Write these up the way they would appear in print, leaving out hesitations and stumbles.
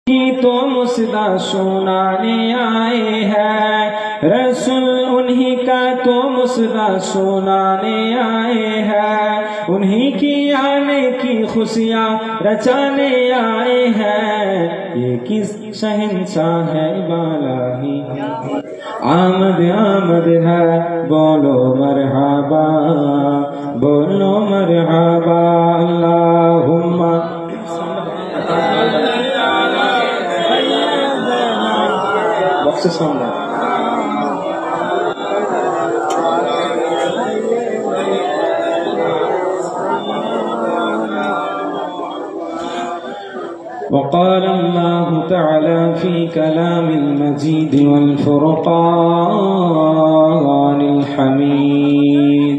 तो मुसदा सुनाने आए हैं, रसूल उन्हीं का तो मुसदा सुनाने आए हैं, उन्हीं की आने की खुशियाँ रचाने आए हैं। ये किस शहंशाह है बालाही, आमद आमद है, बोलो मरहबा, बोलो मरहबा। अल्लाहुम्मा से सामने وقال الله تعالى في كلام المجيد والفرقان الحميد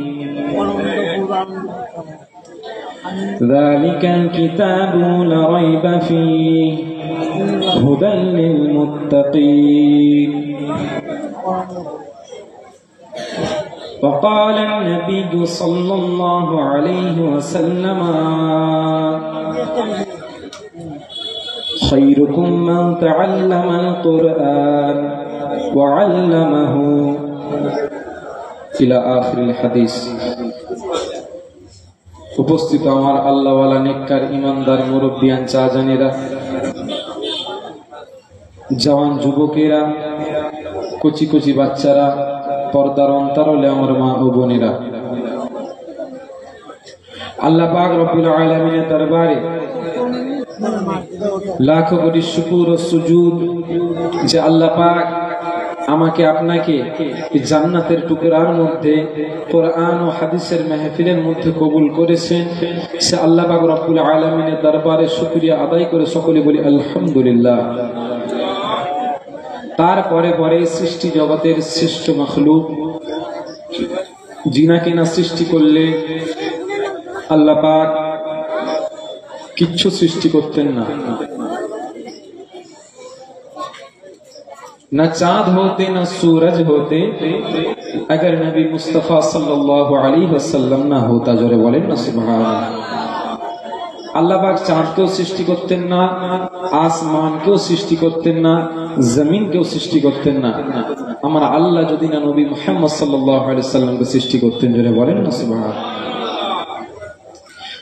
ذلك الكتاب لا ريب فيه هدى للمتقين وقال النبي صلى الله عليه وسلم خيركم من تعلم القرآن وعلمه إلى آخر الحديث। উপস্থিত আমার আল্লাহওয়ালা নেককার ইমানদার মুরব্বিয়ান চাজানেরা, জওয়ান যুবকেরা, কচি কচি বাচ্চারা, পর্দার অন্তরালে আমার মা ও বোনেরা, আল্লাহ পাক রব্বুল আলামিনের দরবারে লাখো কোটি শুকর ও সুজুদ যে আল্লাহ পাক আমাকে আপনাকে জান্নাতের টুকরার মধ্যে কোরআন ও হাদিসের মাহফিলের মধ্যে কবুল করেছেন। সে আল্লাহ পাক রব্বুল আলামিনের দরবারে শুকরিয়া আদায় করে সকলে বলি আলহামদুলিল্লাহ। তারপরে পরে সৃষ্টি জগতের শ্রেষ্ঠ মখলুক যিনাকে না সৃষ্টি করলে আল্লাহ পাক কিচ্ছু সৃষ্টি করতেন না, न चांद होते न सूरज होते अगर नबी मुस्तफा सल्लल्लाहु अलैहि वसल्लम ना होता। जोरे बोलें ना सुभान अल्लाह। আল্লাহ পাক চাঁদকেও সৃষ্টি করতেন না, আসমানকেও সৃষ্টি করতেন না, জমিনকেও সৃষ্টি করতেন না, আমার আল্লাহ যদি না নবী মুহাম্মদ সাল্লাল্লাহু আলাইহি ওয়াসাল্লামকে সৃষ্টি করতেন। জোরে বলেন না সুবহান।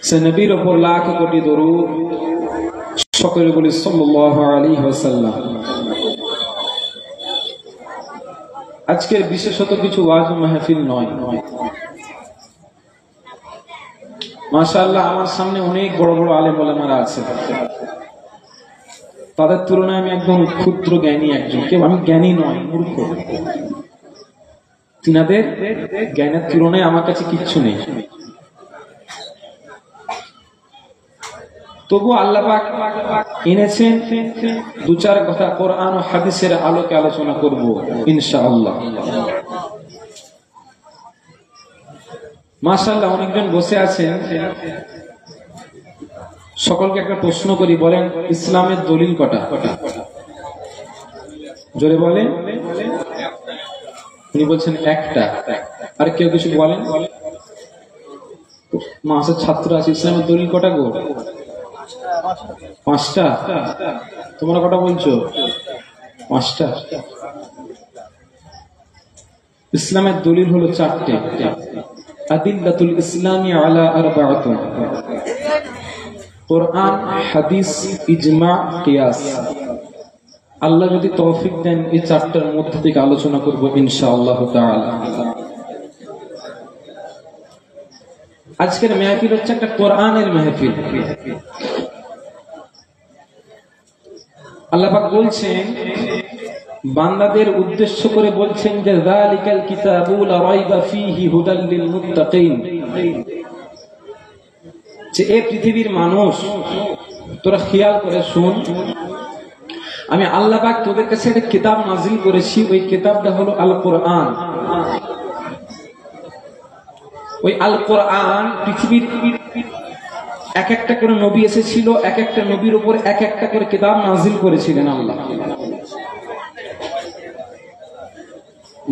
সে নবীর উপর লাখ কোটি দরুদ, সকলে বলি সাল্লাল্লাহু আলাইহি ওয়াসাল্লাম। আজকের বিশেষত কিছু ওয়াজ মাহফিল নয়, মাশাআল্লাহ আমার সামনে অনেক বড় বড় আলেম ওলামারা আছে, তাদের তুলনায় আমি একদম ক্ষুদ্র জ্ঞানী একজন। কেউ আমি জ্ঞানী নয়, মূর্খ। তিনাদের জ্ঞানের তুলনায় আমার কাছে কিচ্ছু নেই। তবু আল্লাহ পাক এনেছেন দু চার কথা কোরআন ও হাদিসের আলোকে আলোচনা করব ইনশাআল্লাহ। মাশাআল্লাহ অনেকজন বসে আছেন, সকলকে একটা প্রশ্ন করি, বলেন ইসলামের দলিল কটা? জোরে বলেন। উনি বলছেন একটা। আর কেউ কিছু বলেন? মাসের ছাত্র আছে, ইসলামের দলিল কটা গো? পাঁচটা। তোমরা কটা বলছো? পাঁচটা। ইসলামের দলিল হলো চারটে। আদিল্লাতুল ইসলামি আলা আরবাআতুন, কোরআন, হাদিস, ইজমা, কিয়াস। আল্লাহ যদি তৌফিক দেন এই চারটার মধ্যে থেকে আলোচনা করব ইনশাআল্লাহ তাআলা। আজকের মাহফিল হচ্ছে একটা কোরআনের মাহফিল। আল্লাহ পাক বলছেন, বান্দাদের উদ্দেশ্য করে বলছেন যে যালিকাল কিতাবু লা রাইবা ফীহি হুদাল লিল মুত্তাকিন, যে এই পৃথিবীর মানুষ তোরা খেয়াল করে শুন, আমি আল্লাহ পাক তোদের কাছে একটা কিতাব নাজিল করেছি, ওই কিতাবটা হলো আল কোরআন। ওই আল কোরআন পৃথিবীর এক একটা করে নবী এসেছিল, এক একটা নবীর উপর এক একটা করে কিতাব নাজিল করেছিলেন আল্লাহ।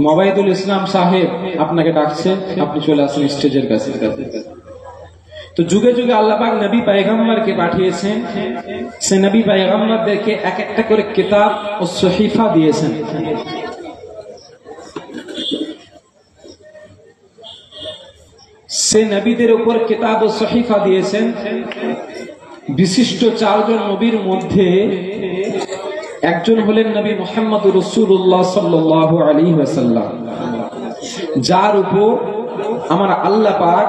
মোবাইদুল ইসলাম সাহেব আপনাকে ডাকছে, আপনি চলে আসেন স্টেজের কাছে। তো যুগে যুগে আল্লাহ পাক নবী পয়গম্বরকে পাঠিয়েছেন, সে নবী পয়গম্বরদেরকে এক একটা করে কিতাব ও সহিফা দিয়েছেন। সে নবীদের উপর কিতাব ও সহিফা দিয়েছেন। বিশিষ্ট চারজন নবীর মধ্যে একজন হলেন নবী মুহাম্মদ রাসূলুল্লাহ সাল্লাল্লাহু আলাইহি ওয়াসাল্লাম, যার উপর আমার আল্লাহ পাক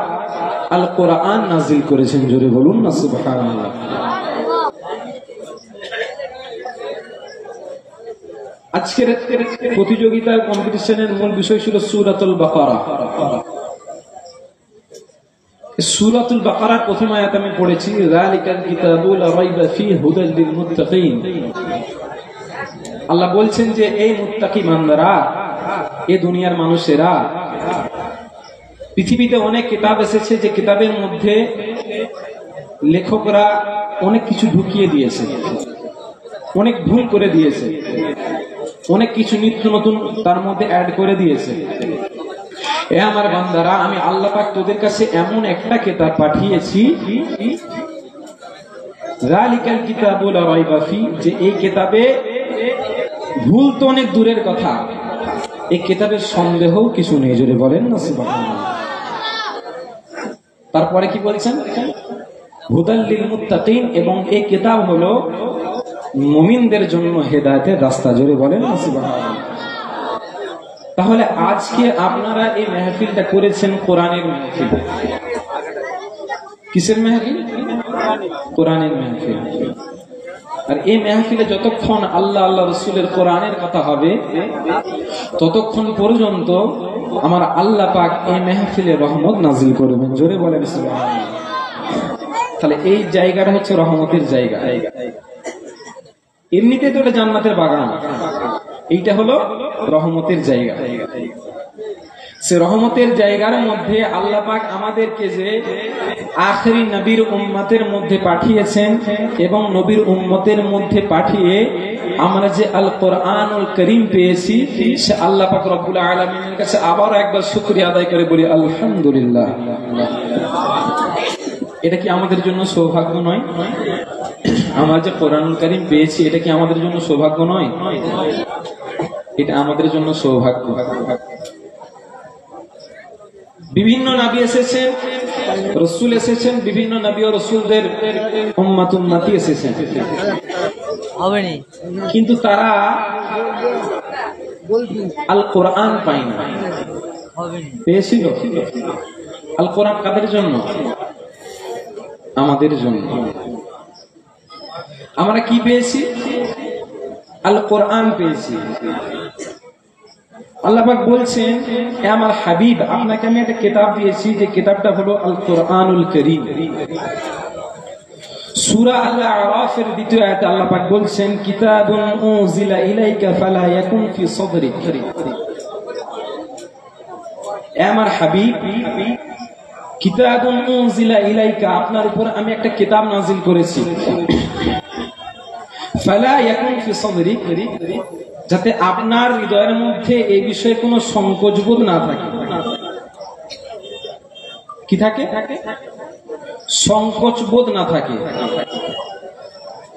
আল কোরআন নাজিল করেছেন। জোরে বলুন না সুবহানাল্লাহ। আজকের প্রতিযোগিতার কম্পিটিশনের মূল বিষয় ছিল সূরাতুল বাকারা। সূরাতুল বাকারার প্রথম আয়াত আমি পড়েছি, যালিকাল কিতাবু লা রাইবা ফীহি হুদাল লিল মুত্তাকিন। আল্লাহ বলছেন যে এই মুত্তাকি বান্দারা, এই দুনিয়ার মানুষেরা, পৃথিবীতে অনেক কিতাব এসেছে যে কিতাবের মধ্যে লেখকরা অনেক কিছু ঢুকিয়ে দিয়েছে, অনেক ভুল করে দিয়েছে, অনেক কিছু নিত্য নতুন তার মধ্যে অ্যাড করে দিয়েছে। এ আমার বান্দারা, আমি আল্লাহ পাক তোদের কাছে এমন একটা কিতাব পাঠিয়েছি, যালিকাল কিতাবু লা রাইবা ফী, যে এই কিতাবে ভুল তো অনেক দূরের কথা, এই কিতাবের সন্দেহও কিছু নেই। জোরে বলেন না সুবহানাল্লাহ। তারপরে কি বলছেন? হুদাল লিল মুত্তাকিন, এবং এই কিতাব হলো মুমিনদের জন্য হেদায়েতের রাস্তা। জোরে বলেন না সুবহানাল্লাহ। তাহলে আজকে আপনারা এই মেহফিলটা করেছেন কোরআনের মেহফিল। কিসের মেহফিল? কোরআনের মেহফিল। আর এই মেহফিলে যতক্ষণ আল্লাহ আল্লাহ রাসূলের কোরআনের কথা হবে, ততক্ষণ পর্যন্ত আমার আল্লাহ পাক এই মেহফিলে রহমত নাজিল করবেন। জোরে বলেন সুবহানাল্লাহ। তাহলে এই জায়গাটা হচ্ছে রহমতের জায়গা। এমনিতে তো এটা জান্নাতের বাগান, এইটা হলো রহমতের জায়গা। সে রহমতের জায়গার মধ্যে আল্লাহ পাক আমাদেরকে যে আখেরি নবীর উম্মতের মধ্যে পাঠিয়েছেন, এবং নবীর উম্মতের মধ্যে পাঠিয়ে আমরা যে আল কোরআনুল কারীম পেয়েছি, সে আল্লাহ পাক রব্বুল আলামিনের কাছে আবার একবার শুকরিয়া আদায় করে বলি আলহামদুলিল্লাহ। এটা কি আমাদের জন্য সৌভাগ্য নয়? আমরা যে কোরআনুল কারীম পেয়েছি, এটা কি আমাদের জন্য সৌভাগ্য নয়? এটা আমাদের জন্য সৌভাগ্য। বিভিন্ন নবী এসেছেন, রাসূল এসেছেন, বিভিন্ন নবী ও রাসূলদের উম্মত উম্মতি এসেছেন, কিন্তু তারা আল কোরআন পায় না। পেয়েছিল? আল কোরআন কাদের জন্য? আমাদের জন্য। আমরা কি পেয়েছি? আল কোরআন পেয়েছি। আল্লাহ পাক বলছেন, হে আমার হাবিব, আপনাকে আমি একটা কিতাব দিয়েছি, যে কিতাবটা হলো আল কোরআনুল কারীম। সূরা আল আরাফের দ্বিতীয় আয়াতে আল্লাহ পাক বলছেন, কিতাবুন উনজিলা ইলাইকা ফালা ইয়াকুন ফি সাদরিক। হে আমার হাবিব, কিতাবুন উনজিলা ইলাইকা, আপনার উপর আমি একটা কিতাব নাজিল করেছি, ফালা ইয়াকুন ফি সাদরিক, যাতে আপনার হৃদয়ের মধ্যে এই বিষয়ে কোনো সংকোচ বোধ না থাকে। কি থাকে? সংকোচ বোধ না থাকে।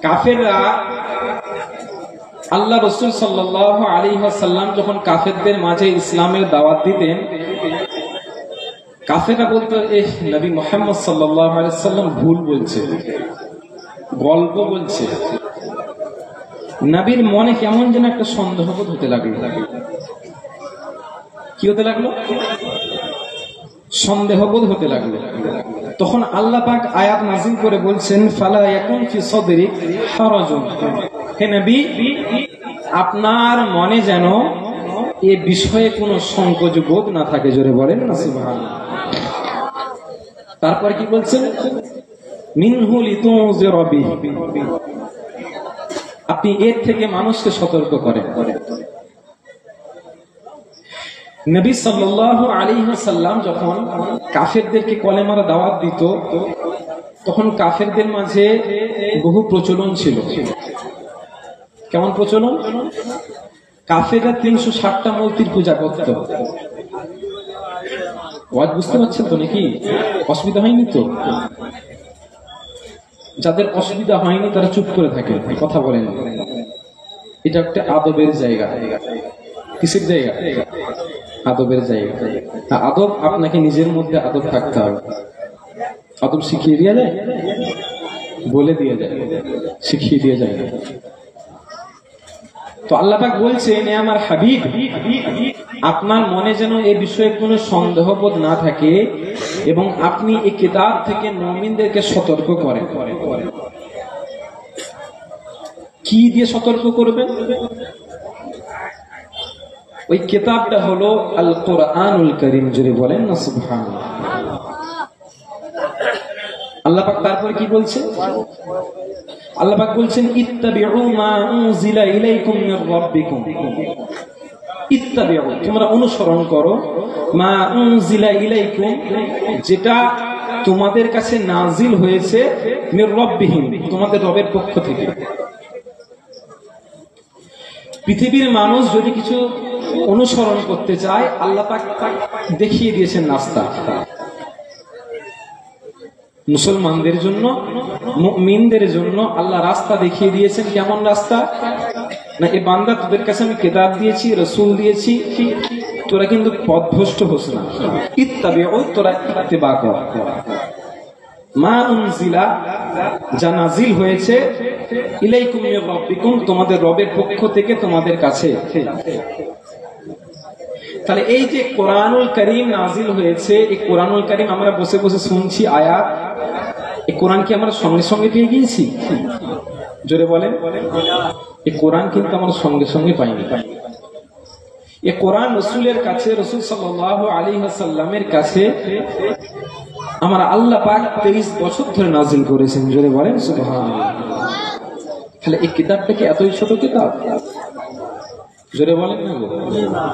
কাফেররা আল্লাহ রাসূল সাল্লাল্লাহু আলাইহি ওয়াসাল্লাম যখন কাফেরদের মাঝে ইসলামের দাওয়াত দিতেন, কাফেররা বলতো, এ নবী মুহাম্মদ সাল্লাল্লাহু আলাইহি ওয়াসাল্লাম ভুল বলছে, গল্প বলছে। নবীর মনে কেমন যেন একটা সন্দেহবোধ হতে লাগলো। কি হতে লাগলো? সন্দেহবোধ হতে লাগলো। তখন আল্লাহ পাক আয়াত নাযিল করে বলছেন, ফালা ইয়াকুন ফি সাদরিক হারাজুন, হে নবী, আপনার মনে যেন এ বিষয়ে কোনো সংকোচ বোধ না থাকে। জোরে বলেন না সুবহানাল্লাহ। তারপর কি বলছেন? মিনহু লিতুনজিরা বিহি, আপনি এর থেকে মানুষকে সতর্ক করেন। নবী সাল্লাল্লাহু আলাইহি ওয়াসাল্লাম যখন কাফেরদেরকে কলেমার দাওয়াত দিত, তখন কাফেরদের মাঝে বহু প্রচলন ছিল। কেমন প্রচলন? কাফেররা 360টা মূর্তির পূজা করত। ওয়াজ বুঝতে পারছেন তো নাকি? অসুবিধা হয়নি তো? যাদের অসুবিধা হয়নি তারা চুপ করে থাকে, কথা বলেন। এটা একটা আদবের জায়গা। কিসের জায়গা? আদবের জায়গা। আদব, আপনাকে নিজের মধ্যে আদব থাকতে হবে। আদব শিখিয়ে দিয়ে যায়, বলে দিয়ে যায়, শিখিয়ে দিয়ে যায় না। তো আল্লাহ পাক বলছেন, এ আমার হাবিব, আপনার মনে যেন এ বিষয়ে কোনো সন্দেহবোধ না থাকে এবং আপনি এই কিতাব থেকে মুমিনদেরকে সতর্ক করেন। কি দিয়ে সতর্ক করবেন? ওই কিতাবটা হলো আল কোরআনুল কারীম। জোরে বলেন না সুবহানাল্লাহ। আল্লাহ পাক তারপরে কি বলছেন? আল্লাহ পাক বলছেন, ইত্তাবিউ মা উনজিলা ইলাইকুম মির রাব্বিকুম। ইত্তাবিউ, তোমরা অনুসরণ করো, মা উনজিলা ইলাইকুম, যেটা তোমাদের কাছে নাজিল হয়েছে, মির রাব্বিহিম, তোমাদের রবের পক্ষ থেকে। পৃথিবীর মানুষ যদি কিছু অনুসরণ করতে চায়, আল্লাহ পাক দেখিয়ে দিয়েছেন রাস্তা। মুসলমানদের জন্য, মুমিনদের জন্য আল্লাহ রাস্তা দেখিয়ে দিয়েছেন। কেমন রাস্তা? না, এ বান্দা, তোদের কাছে আমি কিতাব দিয়েছি, রাসূল দিয়েছি, তোরা কিন্তু পথভ্রষ্ট হোস না। ইত্তাবিউ, তোরা ইত্তেবা কর। মা উনজিলা, যা নাজিল হয়েছে, ইলাইকুম মির রাব্বিকুম, তোমাদের রবের পক্ষ থেকে তোমাদের কাছে। তাহলে এই যে কোরআনুল কারীম নাজিল হয়েছে, এই কোরআনুল কারীম আমরা বসে বসে শুনছি আয়াত, এই কোরআন কি আমরা সঙ্গে সঙ্গে পেয়ে গিয়েছি? জোরে বলেন। এই কোরআন কিন্তু আমরা সঙ্গে সঙ্গে পাইনি। এই কোরআন রাসূলের কাছে, রাসূল সাল্লাল্লাহু আলাইহি ওয়াসাল্লামের কাছে আমার আল্লাহ পাক 23 বছর ধরে নাজিল করেছেন। জোরে বলেন সুবহানাল্লাহ। তাহলে এই কিতাবটা কি এতই ছোট কিতাব? জোরে বলেন না।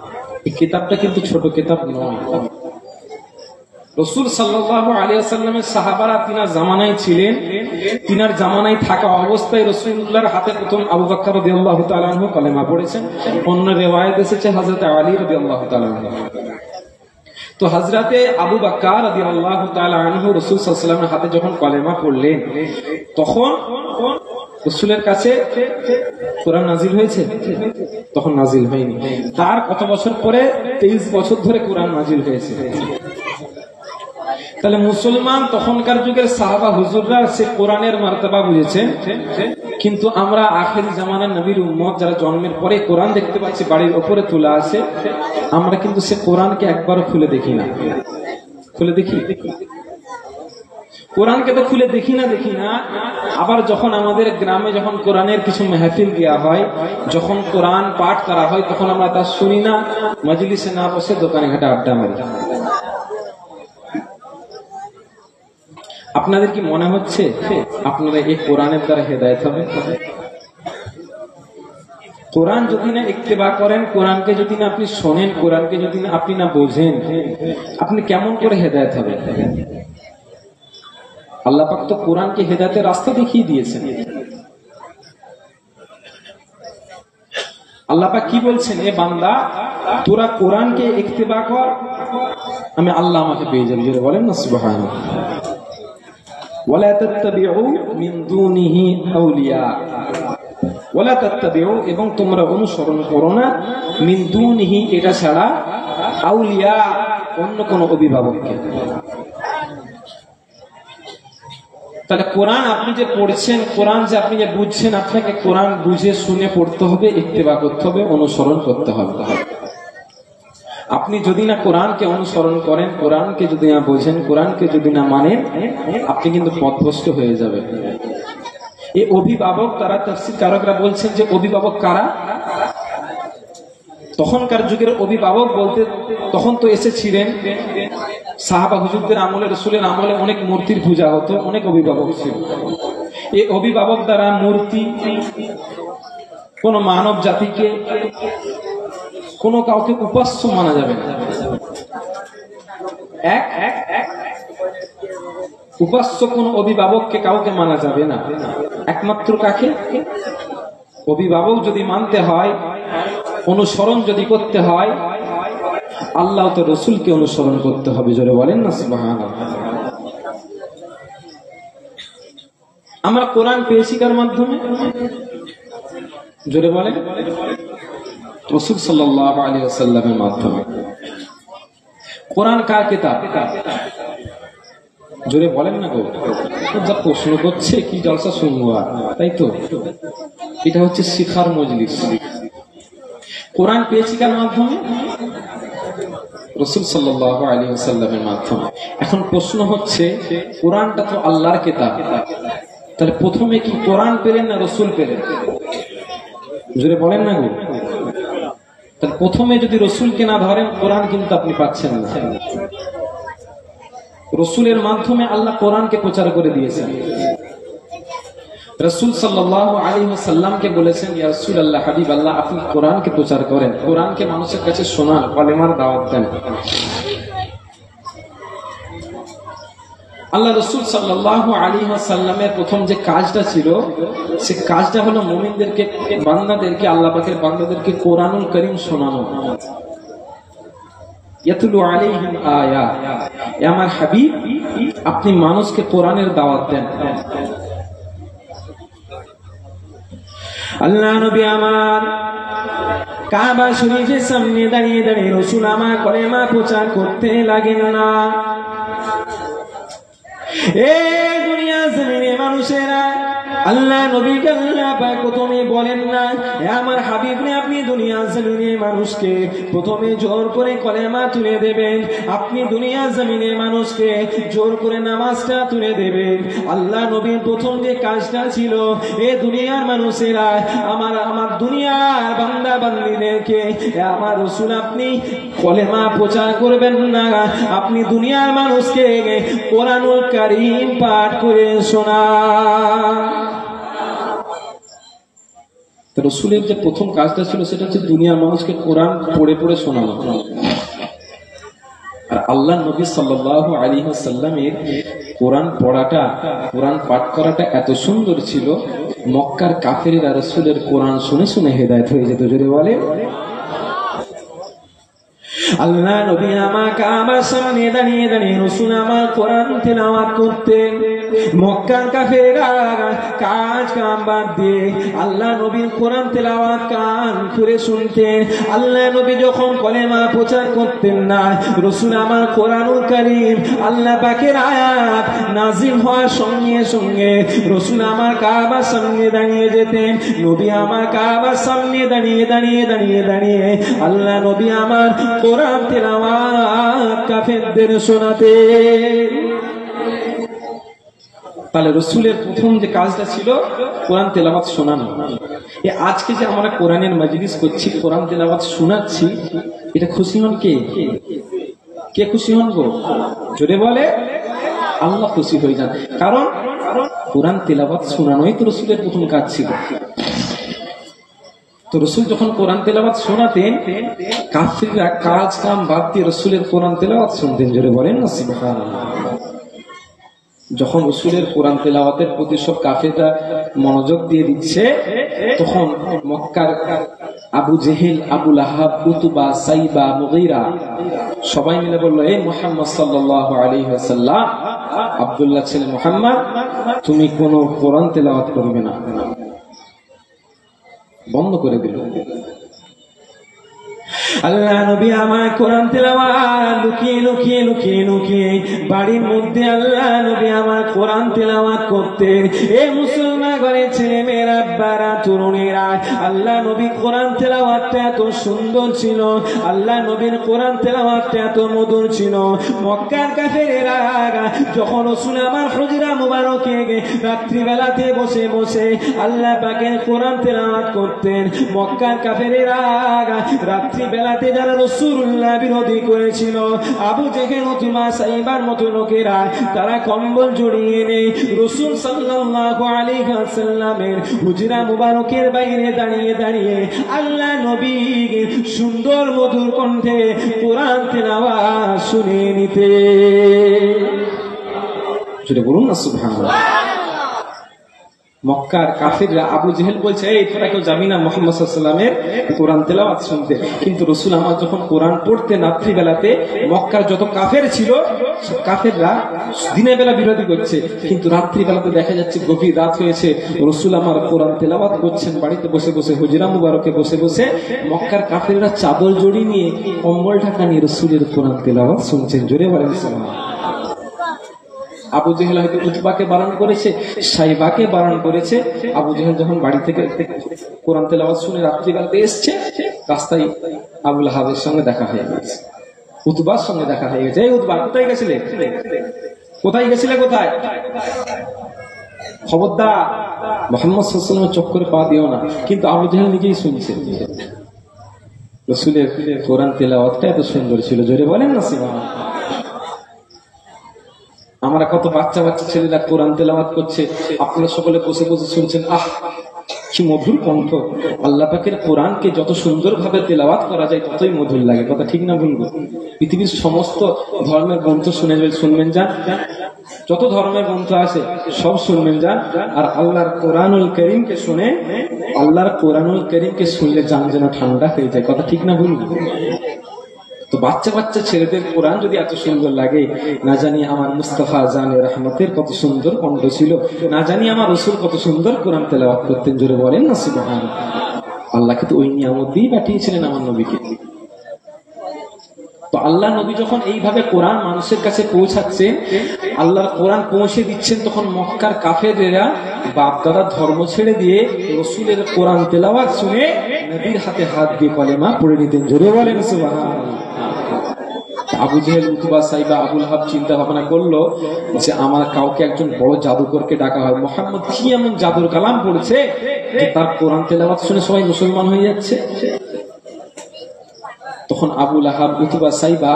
এই কিতাবটা কিন্তু ছোট কিতাব নয়। রাসূল সাল্লাল্লাহু আলাইহি ওয়াসাল্লামের সাহাবারা তিনার জামানায় ছিলেন। তিনার জামানায় থাকা অবস্থায় রাসূলুল্লাহর হাতে প্রথম আবু বকর রাদিয়াল্লাহু তাআলা আনহু কলেমা পড়েছেন। অন্য রিওয়ায়াত এসেছে হযরত আলী রাদিয়াল্লাহু তাআলা আনহু। তো হযরতে আবু বকর রাদিয়াল্লাহু তাআলা আনহু রাসূল সাল্লাল্লাহু আলাইহি ওয়াসাল্লামের হাতে যখন কলেমা পড়লেন, তখন রাসূলের কাছে কোরআন নাজিল হয়েছে? তখন নাজিল হয়নি। তার কত বছর পরে? 23 বছর ধরে কোরআন নাজিল হয়েছে। তাহলে মুসলমান তখনকার যুগের সাহাবা হুজুররা সে কোরআনের মার্তবা বুঝেছেন, কিন্তু আমরা আখির জামানার নবীর উম্মত যারা জন্মের পরে কোরআন দেখতে পাচ্ছি বাড়ির উপরে তোলা আছে, আমরা কিন্তু সে কোরআনকে একবারও খুলে দেখি না। খুলে দেখি? কোরআনকে তো খুলে দেখি না। আবার যখন আমাদের গ্রামে যখন কোরআনের কিছু মেহফিল দেওয়া হয়, যখন কোরআন পাঠ করা হয়, তখন আমরা তা শুনি না, মজলিসে না বসে দোকানে ঘাটে আড্ডা মারি। আপনাদের কি মনে হচ্ছে আপনারা এই কোরআনের দ্বারা হেদায়েত হবে? কোরআন যদি না ইত্তেবা করেন, কোরআনকে যদি না আপনি শোনেন, কোরআনকে যদি না আপনি না বোঝেন, আপনি কেমন করে হেদায়েত হবেন? আল্লাহ পাক তো কোরআনকে হেদায়েতের রাস্তা দেখিয়ে দিয়েছেন। আল্লাহ পাক কি বলছেন? এ বান্দা, তোরা কোরআনকে ইত্তেবা কর, আমি আল্লাহ আমাকে পেয়ে যাবি। জোরে বলেন না সুবহানাল্লাহ। ওয়ালা তাত্তাবিউ মিন দুনিহি আউলিয়া, ওয়ালা তাত্তাবিউ, এবং তোমরা অনুসরণ করো না, মিন দুনিহি, এটা ছাড়া, আউলিয়া, অন্য কোন অভিভাবককে। তাহলে কোরআন আপনি যে পড়ছেন, কোরআন যে আপনি যে বুঝছেন, আপনাকে কোরআন বুঝে শুনে পড়তে হবে, ইত্তেবা করতে হবে, অনুসরণ করতে হবে। আপনি যদি না কোরআনকে অনুসরণ করেন, কোরআনকে যদি না বোঝেন, কোরআনকে যদি না মানেন, আপনি কিন্তু পথভ্রষ্ট হয়ে যাবেন। এই অভিভাবক, তারা তাফসীর কারকরা বলছেন যে অভিভাবক কারা? তখনকার যুগের অভিভাবক বলতে, তখন তো এসেছিলেন সাহাবা হুজুরদের আমলে, রাসূলের আমলে অনেক মূর্তির পূজা হতো, অনেক অভিভাবক ছিল। এই অভিভাবক দ্বারা মূর্তি, কোন মানব জাতিকে, কোনো কাউকে উপাস্য মানা যাবে না। উপাস্য কোন অভিভাবককে কাউকে মানা যাবে না। একমাত্র কাকে? অভিভাবক যদি মানতে হয়, অনুসরণ যদি করতে হয়, আল্লাহ তো রাসূলকে অনুসরণ করতে হবে। জোরে বলেন না সুবহানাল্লাহ। আমরা কোরআন পেয়েছি কার মাধ্যমে? জোরে বলেন। রাসূল সাল্লাল্লাহু আলাইহি ওয়াসাল্লামের মাধ্যমে। কোরআন কার কিতাব? জোরে বলেন না গো। যা প্রশ্ন করছে কি জলসা শুনবো, তাই তো? এটা হচ্ছে শিখার মজলিস। কোরআন পেয়েছি কার মাধ্যমে? রাসূল সাল্লাল্লাহু আলাইহি ওয়াসাল্লামের মাধ্যমে। এখন প্রশ্ন হচ্ছে, কোরআনটা তো আল্লাহর কিতাব, তাহলে প্রথমে কি কোরআন পেলেন না রাসূল পেলেন? জোরে বলেন না গো। তাহলে প্রথমে যদি রাসূলকে না ধরেন, কোরআন কিন্তু আপনি পাচ্ছেন না। রাসূলের মাধ্যমে আল্লাহ কোরআনকে প্রচার করে দিয়েছেন। রাসূল সাল্লাল্লাহু আলাইহি ওয়াসাল্লামকে বলেছেন, ইয়া রাসূলুল্লাহ, হাবিবাল্লাহ, আপনি কোরআনকে প্রচার করেন, কোরআনকে মানুষের কাছে শোনান, কালেমার দাওয়াত দেন। আল্লাহ রাসূল সাল্লাল্লাহু আলাইহি ওয়াসাল্লামের প্রথম যে কাজটা ছিল, সে কাজটা হলো মুমিনদেরকে, বান্দাদেরকে, আল্লাহ পাকের বান্দাদেরকে কোরআনুল কারীম শোনানো। ইয়াতলু আলাইহিম আয়াত, আমার হাবিব, আপনি মানুষকে কোরআনের দাওয়াত দেন। আল্লাহ নবী আমার কাবা শরীফের সামনে দাঁড়িয়ে দাঁড়িয়ে রাসূল আমার কলেমা প্রচার করতে লাগেন না। এ দুনিয়া জমিনে মানুষেরা, আল্লাহ নবীকে আল্লাহ পাক প্রথমে বলেন না, হে আমার হাবিব রে, আপনি দুনিয়া জমিনে মানুষকে প্রথমে জোর করে কলেমা তুলে দেবেন, আপনি দুনিয়া জমিনে মানুষকে জোর করে নামাজটা তুলে দেবেন। আল্লাহ নবীর প্রথম যে কাজটা ছিল, এ দুনিয়ার মানুষেরা, আমার দুনিয়ার বান্দা বান্দীদেরকে, আমার রাসূল আপনি কলেমা প্রচার করবেন না, আপনি দুনিয়ার মানুষকে কোরআনুল কারীম পাঠ করে শোনান। রাসূলের যে প্রথম কাজটা ছিল, সেটা হচ্ছে দুনিয়ার মানুষকে কোরআন পড়ে পড়ে শোনানো। আর আল্লাহ নবী সাল্লাল্লাহু আলাইহি ওয়াসাল্লামের কোরআন পড়াটা, কোরআন পাঠ করাটা এত সুন্দর ছিল, মক্কার কাফেররা রাসূলের কোরআন শুনে শুনে হেদায়েত হয়ে যেত। জোরে বলে। আল্লাহ নবী আমার কাবার সামনে দাঁড়িয়ে দাঁড়িয়ে রাসূল আমার কোরআন তেলাওয়াত করতেন। মক্কার কাফেররা কাজ কাম বাদ দিয়ে আল্লাহ নবীর কোরআন তেলাওয়াত কান খুলে শুনতেন। আল্লাহ নবী যখন কলেমা প্রচার করতেন না, রাসূল আমার কোরআনুল কারীম আল্লাহ পাকের আয়াত নাযিল হওয়ার সঙ্গে সঙ্গে রাসূল আমার কাবার সামনে দাঁড়িয়ে যেতেন। নবী আমার কাবার সামনে দাঁড়িয়ে দাঁড়িয়ে দাঁড়িয়ে দাঁড়িয়ে আল্লাহ নবী আমার কোরআন তেলাওয়াত কাফেরদের শোনাতেন। তাহলে রাসূলের প্রথম যে কাজটা ছিল কোরআন তেলাওয়াত শোনানো। আজকে যে আমরা কোরআনের মজলিস করছি, কোরআন তেলাওয়াত শোনাচ্ছি, এটা খুশি হন কে? কে খুশি হন গো? জোরে বলে। আল্লাহ খুশি হয়ে যান, কারণ কোরআন তেলাওয়াত শোনানোই তো রাসূলের প্রথম কাজ ছিল। তো রাসূল যখন কোরআন তেলাওয়াত শোনাতেন, কাফিররা কাজ কাম বাদ দিয়ে রাসূলের কোরআন তেলাওয়াত শুনতেন। জোরে বলেন না সুবহানাল্লাহ। যখন রাসূলের কোরআন তেলাওয়াতের প্রতি সব কাফেররা মনোযোগ দিয়ে দিচ্ছে, তখন মক্কার আবু জেহেল, আবু লাহাব, উতবা, সাইবা, মুগীরা সবাই মিলে বলল, এই মুহাম্মদ সাল্লাল্লাহু আলাইহি ওয়াসাল্লাম, আব্দুল্লাহ ছেলে মুহাম্মদ, তুমি কোনো কোরআন তেলাওয়াত করবে না, বন্ধ করে দিল। আল্লাহ নবী আমার কোরআন তেলাওয়াত লুকিয়ে লুকিয়ে লুকিয়ে লুকিয়ে বাড়ির মধ্যে আল্লাহ নবী আমার কোরআন তেলাওয়াত করতেন। এ মুসলমান ঘরের ছেলে মেয়েরা, আব্বারা, তরুণেরা, আল্লাহ নবী কোরআন তেলাওয়াতটা এত সুন্দর ছিল, আল্লাহ নবীর কোরআন তেলাওয়াতটা এত মধুর ছিল। মক্কার কাফেরেরা যখন রাসূল আমার হুজরা মুবারকে রাত্রিবেলাতে বসে বসে আল্লাহ পাকের কোরআন তেলাওয়াত করতেন, মক্কার কাফেরেরা রাত্রিবেলাতে যারা রাসূলুল্লাহ বিরোধী করেছিল, আবু জেহেল, উতবা, সাইবার মতো লোকেরা, তারা কম্বল জড়িয়ে এনে রাসূল সাল্লাল্লাহু আলাইহি ওয়াসাল্লামের হুজরা মুবারকের বাইরে দাঁড়িয়ে দাঁড়িয়ে আল্লাহ নবীর সুন্দর মধুর কণ্ঠে কোরআন তেলাওয়াত শুনে নিতে। সেটা বলুন না সুবহানাল্লাহ। মক্কার কাফিররা, আবু জেহেল বলছে, এই তোরা কেউ যাবি না মুহাম্মদ সাল্লাল্লাহু আলাইহি ওয়াসাল্লামের কোরআন তেলাওয়াত শুনতে। কিন্তু রাসূল আমার যখন কোরআন পড়তেন রাত্রিবেলাতে, মক্কার যত কাফের ছিল কাফেররা দিনের বেলা বিরোধী করছে, কিন্তু রাত্রিবেলাতে দেখা যাচ্ছে গভীর রাত হয়েছে, রসুল আমার কোরআন তেলাওয়াত করছেন বাড়িতে বসে বসে, হুজরা মুবারকে বসে বসে। মক্কার কাফেররা চাদর জড়ি নিয়ে, কম্বল ঢাকা নিয়ে রসুলের কোরআন তেলাওয়াত শুনছেন। জোরে বলেন সুবহানাল্লাহ। আবু জেহেল হয়তো উতবাকে বারণ করেছে, সাইবাকে বারণ করেছে। আবু জেহেল যখন বাড়ি থেকে কোরআন তেলাওয়াত শুনে রাত্রিবেলাতে এসছে, রাস্তায় আবু লাহাবের সঙ্গে দেখা হয়ে গেছে, উতবার সঙ্গে দেখা হয়ে গেছে। এই উতবা, কোথায় গেছিলে? কোথায় গেছিলে? কোথায়? খবরদার মুহাম্মদ সাল্লাল্লাহু আলাইহি ওয়াসাল্লামের চক্করে পা দিও না। কিন্তু আবু জেহেল নিজেই শুনছে রাসূলের কোরআন তেলাওয়াতটা এত সুন্দর ছিল। জোরে বলেন না সুবহানাল্লাহ। আমরা কত বাচ্চা বাচ্চা ছেলেরা কোরআন তেলাওয়াত করছে, আপনারা সকলে বসে বসে শুনছেন। আহ, কি মধুর কণ্ঠ! আল্লাহ পাকের কোরআনকে যত সুন্দর ভাবে তেলাওয়াত করা যায় ততই মধুর লাগে। কথা ঠিক না ভুল? পৃথিবীর সমস্ত ধর্মের গ্রন্থ শুনবেন যান, যত ধর্মের গ্রন্থ আছে সব শুনবেন যান, আর আল্লাহর কোরআনুল কারীমকে শুনে, আল্লাহর কোরআনুল কারীমকে শুনলে জান যেন ঠান্ডা হয়ে যায়। কথা ঠিক না ভুল? তো বাচ্চা বাচ্চা ছেলেদের কোরআন যদি এত সুন্দর লাগে, না জানি আমার মুস্তাফা জানে রহমতের কত সুন্দর কণ্ঠ ছিল, না জানি আমার রাসূল কত সুন্দর কোরআন তেলাওয়াত করতেন। জোরে বলেন না সুবহানাল্লাহ। আল্লাহকে তো ওই নিয়ামত দিয়ে পাঠিয়েছিলেন আমার নবীকে। তো আল্লাহ নবী যখন এইভাবে কোরআন মানুষের কাছে পৌঁছাচ্ছেন, আল্লাহর কোরআন পৌঁছে দিচ্ছেন, তখন মক্কার কাফেরেরা বাপ দাদার ধর্ম ছেড়ে দিয়ে রাসূলের কোরআন তেলাওয়াত শুনে নবীর হাতে হাত দিয়ে কলেমা পড়ে নিতেন। জোরে বলেন সুবহানাল্লাহ। আবু জেহেল, উতবা, সাইবা, আবু লাহাব চিন্তা ভাবনা করলো যে আমার কাউকে একজন বড় জাদুকরকে ডাকা হয়। মুহাম্মদ কি এমন জাদুর কালাম পড়ছে যে তার কোরআন তেলাওয়াত শুনে সবাই মুসলমান হয়ে যাচ্ছে? তখন আবু লাহাব, উতবা, সাইবা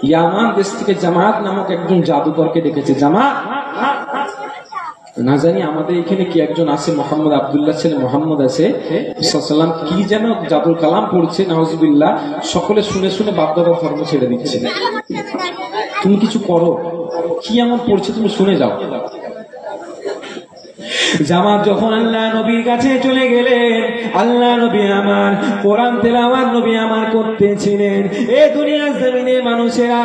ইয়ামান দেশ থেকে জামাত নামক একজন জাদুকরকে ডেকেছে। জামাত, না জানি আমাদের এখানে কি একজন আছে, মোহাম্মদ আব্দুল্লাহ ছেলে মোহাম্মদ আছে, সাল্লাম কি যেন জাদুর কালাম পড়ছে, নাউজুবিল্লাহ। সকলে শুনে শুনে বাপদাদার ধর্ম ছেড়ে দিচ্ছে। তুমি কিছু করো, কি এমন পড়ছে তুমি শুনে যাও। জামাত যখন আল্লাহ নবীর কাছে চলে গেলেন, আল্লাহ নবী আমার কোরআন তেলাওয়াত নবী আমার করতেছিলেন। এই দুনিয়ার জমিনে মানুষেরা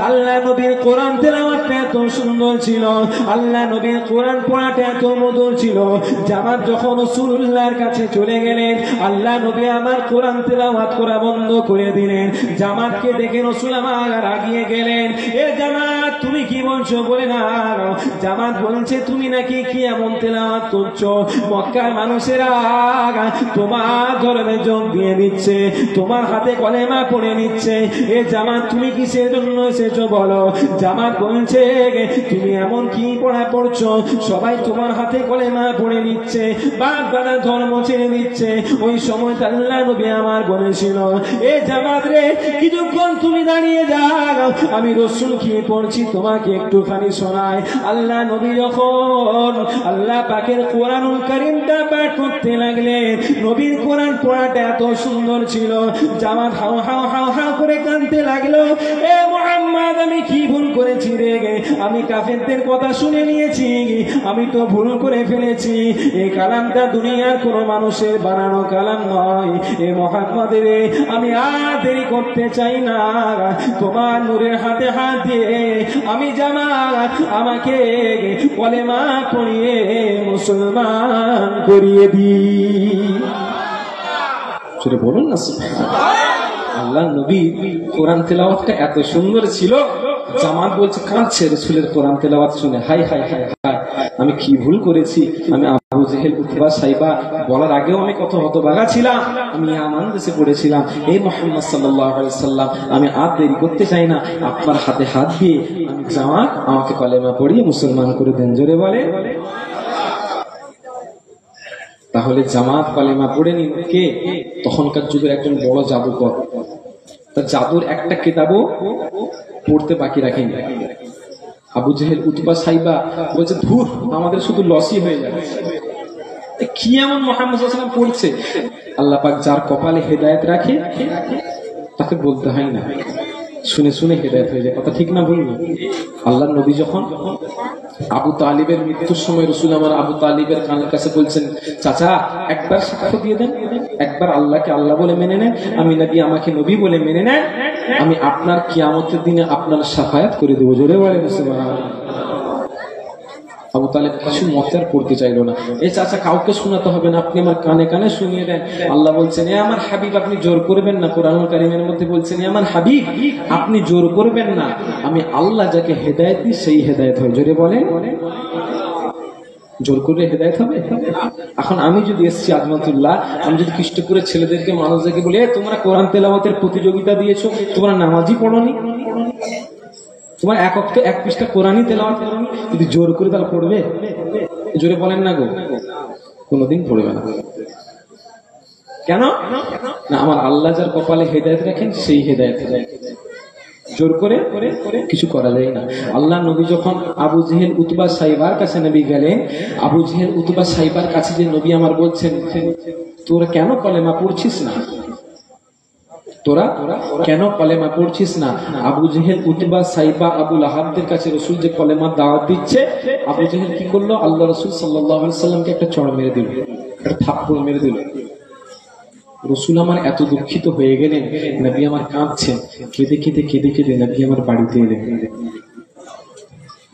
আল্লাহ নবীর কোরআন তেলাওয়াতটা এত সুন্দর ছিল, আল্লাহ নবীর কোরআন পড়াটা এত মধুর ছিল। জামাত যখন রাসূলুল্লাহর কাছে চলে গেলেন, আল্লাহ নবী আমার কোরআন তেলাওয়াত করা বন্ধ করে দিলেন। জামাতকে দেখে রাসূল আমার রাগিয়ে গেলেন, এ জামাত তুমি কি বলছো বলে না। জামাত বলছে তুমি নাকি কি এমন তেলাওয়াত করছো, মক্কার মানুষেরা তোমার ধর্মে যোগ দিয়ে দিচ্ছে, তোমার হাতে কলেমা পড়ে নিচ্ছে। এ জামাত তুমি কিসের জন্য এসেছো বলো। জামাত বলছে তুমি এমন কি পড়া পড়ছো, সবাই তোমার হাতে কলেমা পড়ে নিচ্ছে, বাপ দাদা ধর্ম ছেড়ে দিচ্ছে। ওই সময় আল্লাহ নবী আমার বলেছিল, এ জামাত রে কিছুক্ষণ তুমি দাঁড়িয়ে যাও, আমি রাসূল কি পড়ছি তোমাকে একটুখানি শোনায়। আল্লাহ নবী যখন আল্লাহ পাকের কোরআনুল কারীমটা পাঠ করতে লাগলেন, নবীর কোরআন পড়াটা এত সুন্দর ছিল। জামাত হাও হাও হাও হাও করে কাঁদতে লাগলো, এ মুহাম্মদ আমি কি ভুল করেছি রে, আমি কাফেরদের কথা শুনে নিয়েছি, আমি তো ভুল করে ফেলেছি। এই কালামটা দুনিয়ার কোন মানুষের বানানো কালাম নয়। এ মুহাম্মদ রে আমি আর দেরি করতে চাই না, তোমার নূরের হাতে হাত দিয়ে আমি জামাত আমাকে কলেমা পড়িয়ে মুসলমান করিয়ে দি। সেটা বলুন না সুবহানাল্লাহ। আল্লাহ নবী কোরআন তেলাওয়াতটা এত সুন্দর ছিল, জামাত বলছে কাঁদছে রাসূলের কোরআন তেলাওয়াত শুনে, হাই হাই হাই হাই আমি কি ভুল করেছি। আমি আবু জেহেল, উতবা, সাইবা বলার আগেও আমি কত হতভাগা ছিলাম, আমি ইয়ামান দেশে পড়েছিলাম। এই মুহাম্মদ সাল্লাল্লাহু আলাইহি সাল্লাম আমি আর দেরি করতে চাই না, আপনার হাতে হাত দিয়ে আমি জামাত আমাকে কলেমা পড়িয়ে মুসলমান করে দেন। জোরে বলে। তাহলে জামাত কলেমা পড়ে নিন কে? তখনকার যুগের একজন বড় জাদুকর। তার জাদুর একটা কিতাবও পড়তে বাকি রাখেনি। আবু জেহেল, উতবা, সাইবা বলছে ধুর আমাদের শুধু লসই হয়ে যাবে, কি এমন মুহাম্মদ সাল্লাল্লাহু আলাইহি ওয়াসাল্লাম পড়ছে। আল্লাহ পাক যার কপালে হেদায়েত রাখে তাকে বলতে হয় না, শুনে শুনে হেদায়েত হয়ে যায়। কথা ঠিক না বলবো? আল্লাহর নবী যখন আবু তালিবের মৃত্যুর সময় রাসূল আমার আবু তালিবের কানের কাছে বলছেন, চাচা একবার সাক্ষ্য দিয়ে দেন, একবার আল্লাহকে আল্লাহ বলে মেনে নেন, আমি নবী আমাকে নবী বলে মেনে নেন, আমি আপনার কিয়ামতের দিনে আপনার শাফায়াত করে দেবো। জোরে বলেন সুবহানাল্লাহ। আবু তালেব কিছু মতের পড়তে চাইলো না। এই চাচা কাউকে শোনাতে হবে না, আপনি আমার কানে কানে শুনিয়ে দেন। আল্লাহ বলছেন, এ আমার হাবিব আপনি জোর করবেন না। কোরআনুল কারীমের মধ্যে বলছেন, এ আমার হাবিব আপনি জোর করবেন না। আমি আল্লাহ যাকে হেদায়েত দিই সেই হেদায়েত হয়। জোরে বলেন, জোর করে হেদায়েত হবে? এখন আমি যদি এসছি আজমাতুল্লাহ, আমি যদি কৃষ্টপুরের ছেলেদেরকে মানুষদেরকে বলি, তোমরা কোরআন তেলাওয়াতের প্রতিযোগিতা দিয়েছো, তোমরা নামাজই পড়োনি, তোমার এক পৃষ্ঠা কোরআনই তেলাওয়াত করোনি, যদি জোর করে তাহলে পড়বে? জোরে বলেন না গো, কোনোদিন পড়বে না। কেন না? আমার আল্লাহ যার কপালে হেদায়েত রাখেন সেই হেদায়েত জোর করে কিছু করা যায় না। আল্লাহ নবী যখন আবু জেহেল উতবা সাইবার কাছে নবী গেলেন, আবু জেহেল উতবা সাইবার কাছে যে নবী আমার বলছেন, তোরা কেন কলেমা পড়ছিস না? তোরা কেন কলেমা পড়ছিস না? আবু জেহেল উতবা সাইবা আবু লাহাবদের কাছে রাসূল যে কলেমা দাওয়াত দিচ্ছে, আবু জেহেল কি করলো? আল্লাহ রাসূল সাল্লাল্লাহু আলাইহি সাল্লামকে একটা চড় মেরে দিল, একটা থাপ্পড় মেরে দিল। রাসূল আমার এত দুঃখিত হয়ে গেলেন, নবী আমার কাঁদছেন, কেঁদে কেঁদে কেঁদে কেঁদে নবী আমার বাড়িতে এলেন।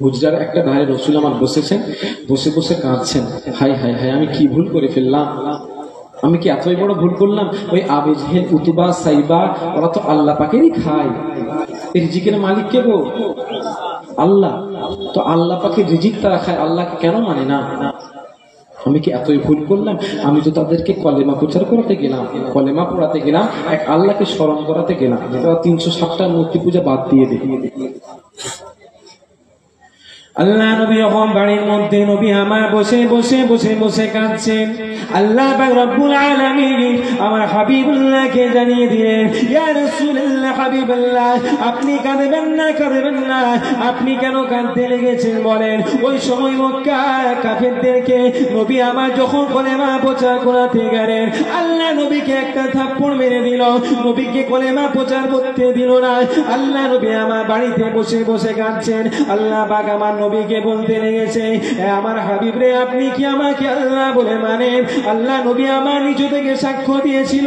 হুজরার একটা ধারে রাসূল আমার বসেছেন, বসে বসে কাঁদছেন, হায় হায় হায় আমি কি ভুল করে ফেললাম, আমি কি এতই বড় ভুল করলাম? ওই আবু জেহেল উতবা সাইবা ওরা তো আল্লাহ পাকেরই খায়, রিজিকের মালিক কে গো? আল্লাহ। তো আল্লাহ পাকের রিজিক তারা খায়, আল্লাহকে কেন মানে না? আমি কি এতই ভুল করলাম? আমি তো তাদেরকে কলেমা প্রচার করাতে গেলাম, কলেমা পড়াতে গেলাম, এক আল্লাহকে স্মরণ করাতে গেলাম, যেটা 307টা মূর্তি পূজা বাদ দিয়ে দিই। আল্লাহ নবী যখন বাড়ির মধ্যে নবী আমার বসে বসে বসে বসে কাঁদছেন, আল্লাহ পাক রব্বুল আলামিন আমার হাবিবুল্লাহকে জানিয়ে দিলেন, ইয়া রাসূলুল্লাহ হাবিবাল্লাহ আপনি কাঁদবেন না, কাঁদবেন না। আপনি কেন কাঁদতে লেগেছেন বলেন? ওই সময় মক্কা কাফেরদেরকে নবী আমার যখন কলেমা প্রচার করাতে গেলেন, আল্লাহ নবীকে একটা থাপ্পড় মেরে দিল, নবীকে কলেমা প্রচার করতে দিল না। আল্লাহ নবী আমার বাড়িতে বসে বসে কাঁদছেন। আল্লাহ পাক আমার নবীকে বলতে লেগেছে, আমার হাবিব রে আপনি কি আমাকে আল্লাহ বলে মানেন? আল্লাহ নবী আমার নিজ থেকে সাক্ষ্য দিয়েছিল,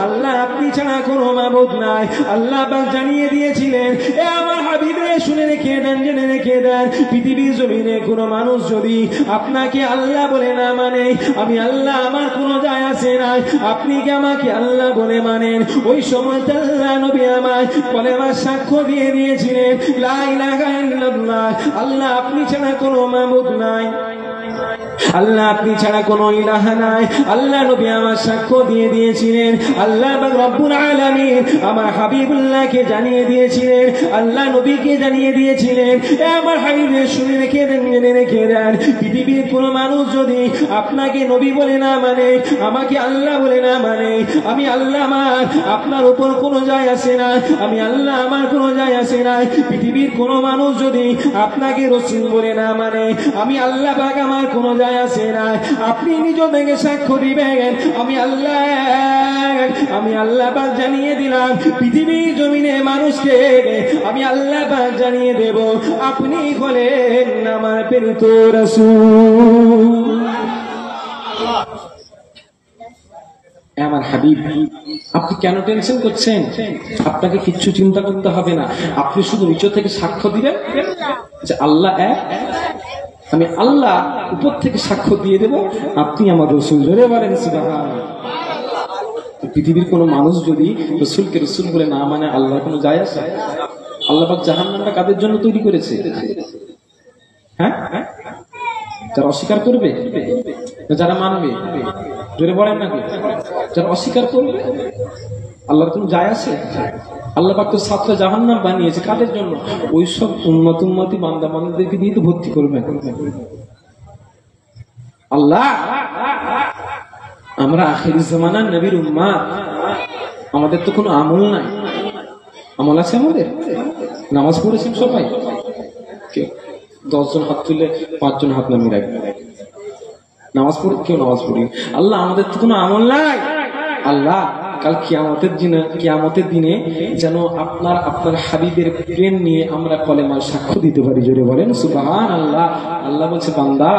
আল্লাহ আপনি ছাড়া কোনো মাবুদ নাই। আল্লাহ পাক জানিয়ে দিয়েছিলেন, এ আমার হাবিব রে শুনে রেখে দেন, জেনে রেখে দেন, পৃথিবীর জমিনে কোনো মানুষ যদি আপনাকে আল্লাহ বলে না মানে, আমি আল্লাহ আমার কোনো যায় আসে নাই। আপনি কি আমাকে আল্লাহ বলে মানেন? ওই সময় আল্লাহ নবী আমার কলেমার সাক্ষ্য দিয়ে দিয়েছিলেন, লা ইলাহা ইল্লাল্লাহ, আল্লাহ আপনি ছাড়া কোনো মাবুদ নাই, আল্লাহ আপনি ছাড়া কোনো ইলাহা নাই। আল্লাহ নবী আমার সাক্ষ্য দিয়ে দিয়েছিলেন। আল্লাহ পাক রব্বুল আলামিন আমার হাবিবুল্লাহকে জানিয়ে দিয়েছিলেন, আল্লাহ নবীকে জানিয়ে দিয়েছিলেন, এ আমার হাবিবের শুনে রেখে দেন, জেনে রেখে দেন, পৃথিবীর কোনো মানুষ যদি আপনাকে নবী বলে না মানে, আমাকে আল্লাহ বলে না মানে, আমি আল্লাহ আমার আপনার উপর কোনো যায় আসে না, আমি আল্লাহ আমার কোনো যায় আসে না। পৃথিবীর কোনো মানুষ যদি আপনাকে রাসূল বলে না মানে, আমি আল্লাহ পাক আমার কোনো যায় আসে না। আপনি নিজ থেকে সাক্ষ্য দিবেন, আমি আল্লাহ পাক জানিয়ে দিলাম, পৃথিবীর জমিনে মানুষকে আমি আল্লাহ পাক জানিয়ে দেব, আপনি হলেন আমার প্রেরিত রাসূল। আমার হাবিব আপনি কেন টেনশন করছেন? আপনাকে কিচ্ছু চিন্তা করতে হবে না, আপনি শুধু নিজ থেকে সাক্ষ্য দিবেন যে আল্লাহ এক, আমি আল্লাহ উপর থেকে সাক্ষ্য দিয়ে দেব, আপনি আমার রাসূল। জোরে বলেন সুবহানাল্লাহ। পৃথিবীর কোনো মানুষ যদি রাসূলকে রাসূল বলে না মানে, আল্লাহর কোনো যায় আসে? আল্লাহ পাক জাহান্নামটা কাদের জন্য তৈরি করেছে? হ্যাঁ, যারা অস্বীকার করবে, যারা মানবে? জোরে বলেন না, যারা অস্বীকার করবে আল্লাহর কোনো যায় আসে? আল্লাহ পাক তো সাতটা জাহান্নাম বানিয়েছে কাদের জন্য? ওই সব উম্মতি বান্দা বান্দাদেরকে দিয়ে তো ভর্তি করবেন। আল্লাহ আমরা আখিরি জামানার নবীর উম্মাত, আমাদের তো কোনো আমল নাই। আমল আছে আমাদের? নামাজ পড়েছেন সবাই? 10 জন হাত তুললে 5 জন হাত নামিয়ে রাখবে। নামাজ পড়ে কেউ নামাজ পড়ি? আল্লাহ আমাদের তো কোনো আমল নাই। আল্লাহ কাল কিয়ামতের দিনে যেন আপনার হাবিবের প্রেম নিয়ে আমরা কলেমার সাক্ষ্য দিতে পারি। জোরে বলেন সুবহানাল্লাহ। আল্লাহ বলছে, বান্দা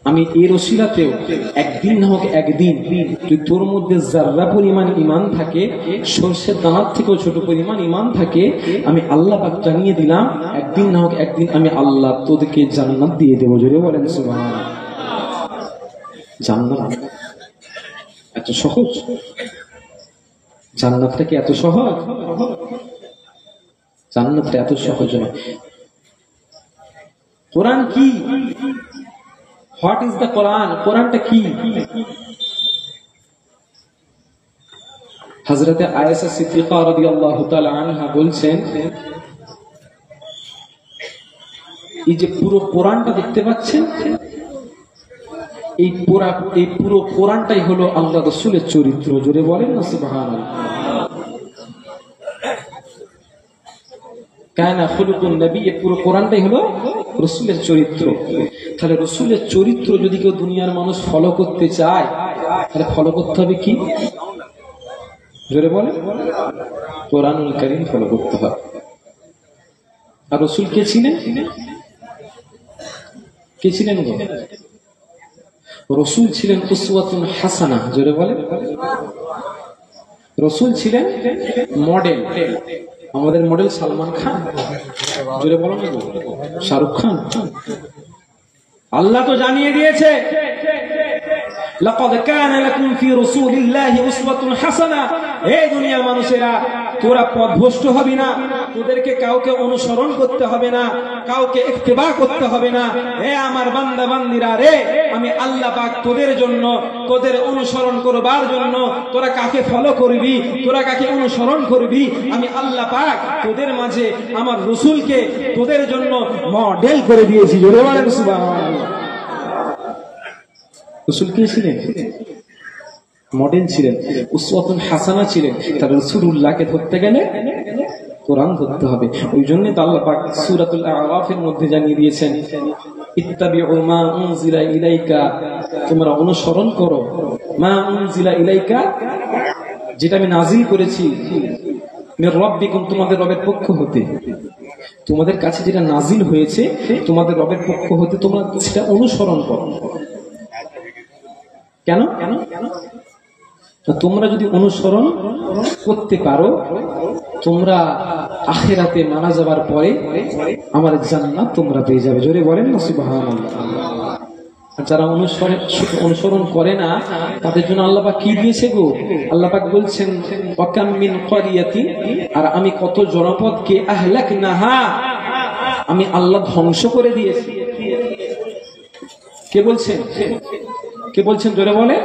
আমি এর ওসিলাতেও একদিন না হোক একদিন তুই তোর মধ্যে যার্রা পরিমাণ ঈমান থাকে, সর্ষের দানার থেকেও ছোট পরিমাণ ঈমান থাকে, আমি আল্লাহ পাক জানিয়ে দিলাম একদিন না হোক একদিন আমি আল্লাহ তোদেরকে জান্নাত দিয়ে দেবো। জোরে বলেন সুবহানাল্লাহ। জান্নাত এত সহজ? জান্নাতটা কি এত সহজ? জান্নাতটা এত সহজ নয়। কোরআন কি? হোয়াট ইজ দ্য কোরআন? কোরআনটা কি? হযরতে আয়েশা সিদ্দিকা রাদিয়াল্লাহু তাআলা আনহা বলছেন, এই যে পুরো কোরআনটা দেখতে পাচ্ছেন, এই পুরো কোরআনটাই হলো আল্লাহ রাসূলের চরিত্র। জোরে বলেন না সুবহানাল্লাহ। কানা খুলুকুন নবী, পুরো কোরআনটাই হলো রাসূলের চরিত্র। তাহলে রাসূলের চরিত্র যদি কেউ দুনিয়ার মানুষ ফলো করতে চায়, তাহলে ফলো করতে হবে কি? জোরে বলেন, কোরআনুল কারীম ফলো করতে হবে। আর রাসূল কে ছিলেন? কে ছিলেন গো? রাসূল ছিলেন উসওয়াতুন হাসানাহ। জোরে বলেন, রাসূল ছিলেন মডেল। আমাদের মডেল সালমান খান। জোরে বলো না, শাহরুখ খান। আল্লাহ তো জানিয়ে দিয়েছে, লাকাদ কানা লাকুম ফি রাসূলিল্লাহি উসওয়াতুন হাসানাহ। এই দুনিয়ার মানুষেরা, তোরা পথভ্রষ্ট হবি না, তোদেরকে কাউকে অনুসরণ করতে হবে না, কাউকে ইত্তেবা করতে হবে না। হে আমার বান্দা বান্দিরা রে, আমি আল্লাহ পাক তোদের জন্য, তোদের অনুসরণ করবার জন্য, তোরা কাকে ফলো করবি, তোরা কাকে অনুসরণ করবি, আমি আল্লাহ পাক তোদের মাঝে আমার রাসূলকে তোদের জন্য মডেল করে দিয়েছি। জোরে বলেন সুবহানাল্লাহ। রাসূল কে ছিলেন? মডেল ছিলেন, উসওয়াতুন হাসানা ছিলেন। তার রাসূলুল্লাহকে ধরতে গেলে কোরআন ধরতে হবে। ওই জন্যই তো আল্লাহ পাক সূরাতুল আরাফের মধ্যে জানিয়ে দিয়েছেন, ইত্তাবিউ মা উনজিলা ইলাইকা, তোমরা অনুসরণ করো মা উনজিলা ইলাইকা, যেটা আমি নাজিল করেছি, মির রাব্বিকুম, তোমাদের রবের পক্ষ হতে। তোমাদের কাছে যেটা নাজিল হয়েছে তোমাদের রবের পক্ষ হতে, তোমরা সেটা অনুসরণ করো। কেন? তোমরা যদি অনুসরণ করতে পারো, তোমরা আখিরাতে মারা যাবার পরে আমার জান্নাত তোমরা পেয়ে যাবে। জোরে বলেন না সুবহানাল্লাহ। যারা অনুসরণ করে না, তাদের জন্য আল্লাহ পাক কি দিয়েছে গো? আল্লাহ পাক বলছেন, ওয়াকাম মিন ক্বরিয়াতিন, আর আমি কত জনপদকে আহলাকনাহা, আমি আল্লাহ ধ্বংস করে দিয়েছি। কে বলছেন? কে বলছেন? জোরে বলে,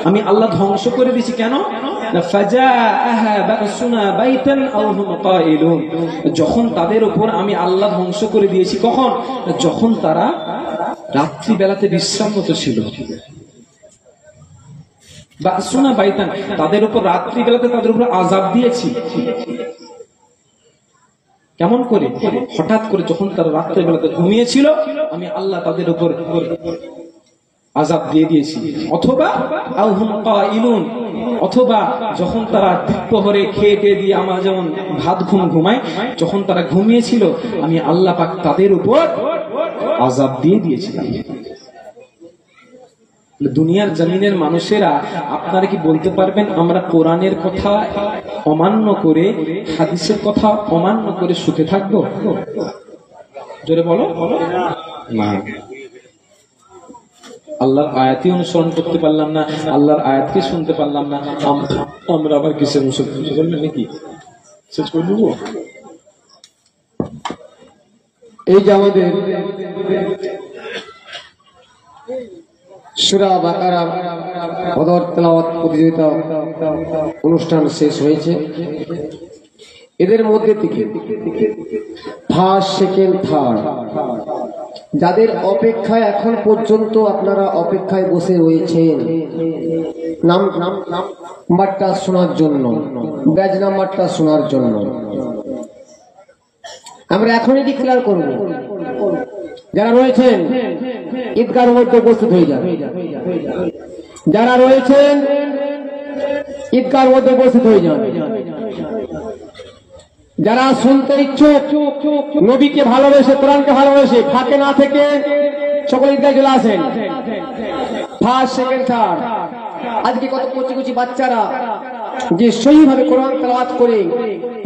আমি আল্লাহ ধ্বংস করে দিয়েছি। কেন? যখন তাদের উপর আমি আল্লাহ ধ্বংস করে দিয়েছি, কখন? যখন তারা রাত্রি বেলাতে বিশ্রামরত ছিল। বাসুনা বাইতান, তাদের উপর রাত্রি বেলাতে তাদের উপর আযাব দিয়েছি। কেমন করে? হঠাৎ করে যখন তারা রাত্রি বেলাতে ঘুমিয়েছিল, আমি আল্লাহ তাদের উপর আযাব দিয়ে দিয়েছি। অথবা আউহুম কাইলুন, অথবা যখন তারা দুপুরে খেয়ে দিয়ে আমরা যেমন ভাত ঘুমায়, যখন তারা ঘুমিয়েছিল, আমি আল্লাহ পাক তাদের উপর আযাব দিয়ে দিয়েছিলাম। দুনিয়ার জমিনের মানুষেরা, আপনারা কি বলতে পারবেন আমরা কোরআনের কথা অমান্য করে, হাদিসের কথা অমান্য করে সুখে থাকবো? জোরে বলো না। আল্লাহর আয়াতই অনুসরণ করতে পারলাম না, আল্লাহর আয়াতকে শুনতে পারলাম না, আমরা আবার কিসের মুসলমান বলবেন নাকি? শেষ করে দেবো। এই যে আমাদের সূরা বাকারা বদর তেলাওয়াত প্রতিযোগিতা অনুষ্ঠান শেষ হয়েছে। এদের মধ্যে থেকে ফার্স্ট, সেকেন্ড, থার্ড, যাদের অপেক্ষায় এখন পর্যন্ত আপনারা অপেক্ষায় বসে রয়েছেন নাম্বারটা শোনার জন্য, ব্যাচ নাম্বারটা শোনার জন্য, আমরা এখনই ডিক্লেয়ার করব। যারা রয়েছেন ঈদগার মধ্যে উপস্থিত হয়ে যান। যারা রয়েছেন ঈদগার মধ্যে উপস্থিত হয়ে যান। যারা শুনতে ইচ্ছুক, নবীকে ভালোবেসে, কোরআনকে ভালোবেসে, ফাঁকে না থেকে সকল ঈদগাহে চলে আসেন। ফার্স্ট সেকেন্ড থার্ড, আজকে কত কচি কচি বাচ্চারা যে সহিভাবে কোরআন তেলাওয়াত করে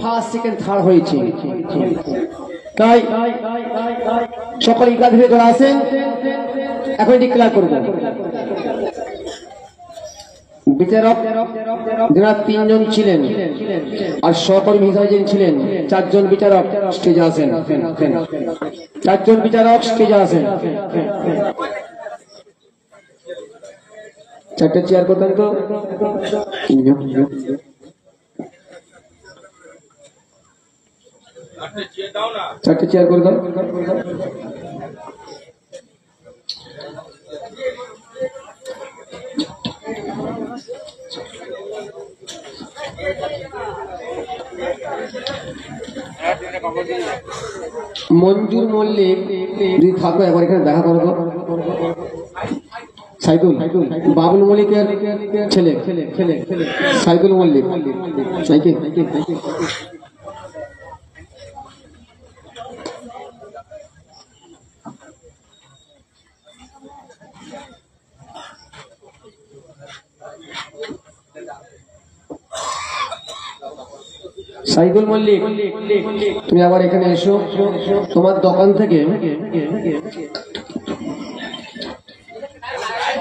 ফার্স্ট সেকেন্ড থার্ড হয়েছে। তাই সকল ঈদগাহ থেকে চলে আসেন। এখন ডিক্লেয়ার করব বিচারক যারা 3 জন ছিলেন আর সহকর্মী হিসাবে যিনি ছিলেন 4 জন বিচারক স্টেজে আসেন। 4 জন বিচারক স্টেজে আসেন। 4টে চেয়ার করতেন তো 4টে চেয়ার করে দাও। মঞ্জুর মল্লিক যদি থাকো একবার এখানে দেখা করো তো। সাইদুল বাবুল মল্লিকের ছেলে সাইদুল মল্লিক। সাইদুল মল্লিক তুমি আবার এখানে এসো। তোমার দোকান থেকে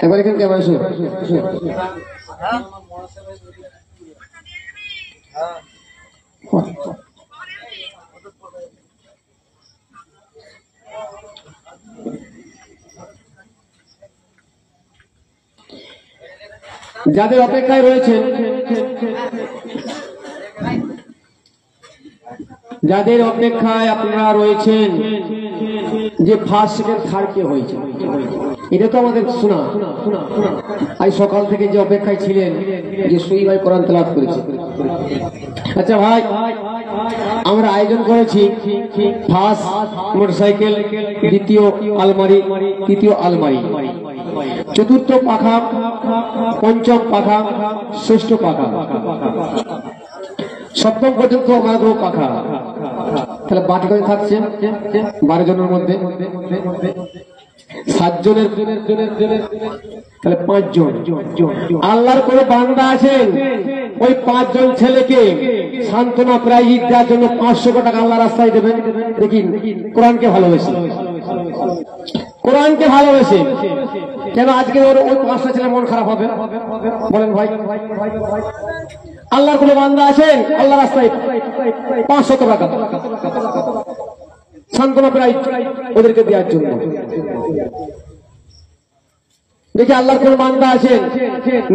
একবার এখানে কেমন এসো। যাদের অপেক্ষায় রয়েছেন, যাদের অপেক্ষায় আপনারা রয়েছেন যে ফার্স্ট সেকেন্ড থার্ড কে হয়েছে, এটা তো আমাদের শোনা। আজ সকাল থেকে যে অপেক্ষায় ছিলেন যে সই ভাই কোরআন তেলাওয়াত করেছে। আচ্ছা ভাই, আমরা আয়োজন করেছি ফার্স্ট মোটরসাইকেল, দ্বিতীয় আলমারি, তৃতীয় আলমারি, চতুর্থ পাখা, পঞ্চম পাখা, ষষ্ঠ পাখা, সপ্তম পর্যন্ত আমাদের পাখা। তাহলে বাটি করে থাকছে 12 জনের মধ্যে 7 জনের, তাহলে 5 জন। আল্লাহর করে বান্দা আছেন, ওই 5 জন ছেলেকে সান্ত্বনা প্রাইজ দেওয়ার জন্য 500 টাকা আল্লাহ রাস্তায় দেবেন। দেখি কোরআনকে ভালোবেসে, কোরআনকে ভালোবেসে কেন আজকে ওই 5টা ছেলে মন খারাপ হবে বলেন ভাই? আল্লাহর কোনো বান্দা আছেন আল্লাহ রাস্তায় 500 টাকা সান্ত্বনা প্রাইজ ওদেরকে দেওয়ার জন্য। দেখি আল্লাহর কোন বান্দা আছেন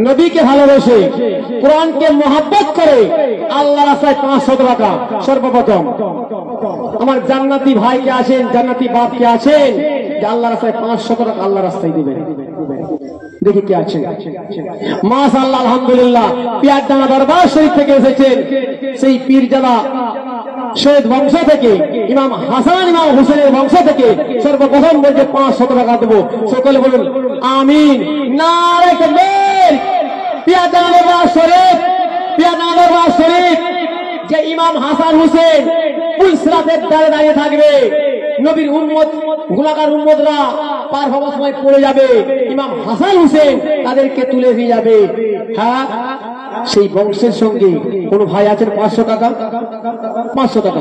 নবীকে ভালোবেসে কোরআনকে মহব্বত করে আল্লাহ রাস্তায় 500 টাকা। সর্বপ্রথম আমার জান্নাতি ভাইকে আছেন, জান্নাতি বাপকে আছেন যে আল্লাহ রাস্তায় 500 টাকা আল্লাহ রাস্তায় দিবেন। দেখি কে আছে। মাশাআল্লাহ, আলহামদুলিল্লাহ। পিয়ারডাঙ্গা দরবার শরীফ থেকে এসেছেন সেই পীরজাদা শহীদ বংশ থেকে, ইমাম হাসান ইমাম হুসেনের বংশ থেকে সর্বপ্রথম বলছে 500 টাকা দেবো। সকলে বলুন আমিন। নারে তাকবীর। পিয়ারডাঙ্গা দরবার শরীফ, পিয়ারডাঙ্গা দরবার শরীফ যে ইমাম হাসান হুসেন পুলসরাতের দ্বারে দাঁড়িয়ে থাকবে, নবীর উম্মত গুনাহগার উম্মতরা পার হওয়ার সময় পড়ে যাবে, ইমাম হাসান হুসেন তাদেরকে তুলে নিয়ে যাবে। হ্যাঁ, সেই বংশের সঙ্গে কোন ভাই আছেন 500 টাকা? 500 টাকা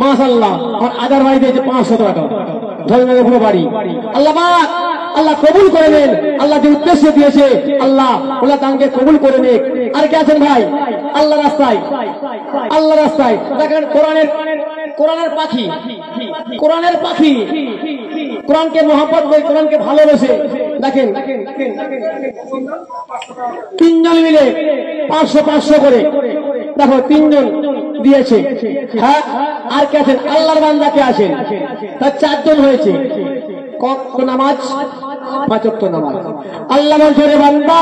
মাশাআল্লাহ। আমার আদার ভাই দিয়েছে 500 টাকা। ধর্মের পুরো বাড়ি। আল্লাহ পাক আল্লাহ কবুল করে নেন। আল্লাহ যে উদ্দেশ্য দিয়েছে আল্লাহ ওলা দানকে কবুল করে নেন। আর কে আছেন ভাই আল্লাহ রাস্তায়? আল্লাহ রাস্তায় দেখেন কোরআনের পাখি, কোরআনের পাখি, কোরআনকে মহব্বত করে, কোরআনকে ভালোবেসে দেখেন 3 জন মিলে 500 করে দেখো 3 জন দিয়েছে। হ্যাঁ, আর কে আছেন? আল্লাহর বান্দা কে আছেন? তার 4 জন হয়েছে। কত নামাজ? 5 ওয়াক্ত নামাজ। আল্লাহ বলছে রে বান্দা,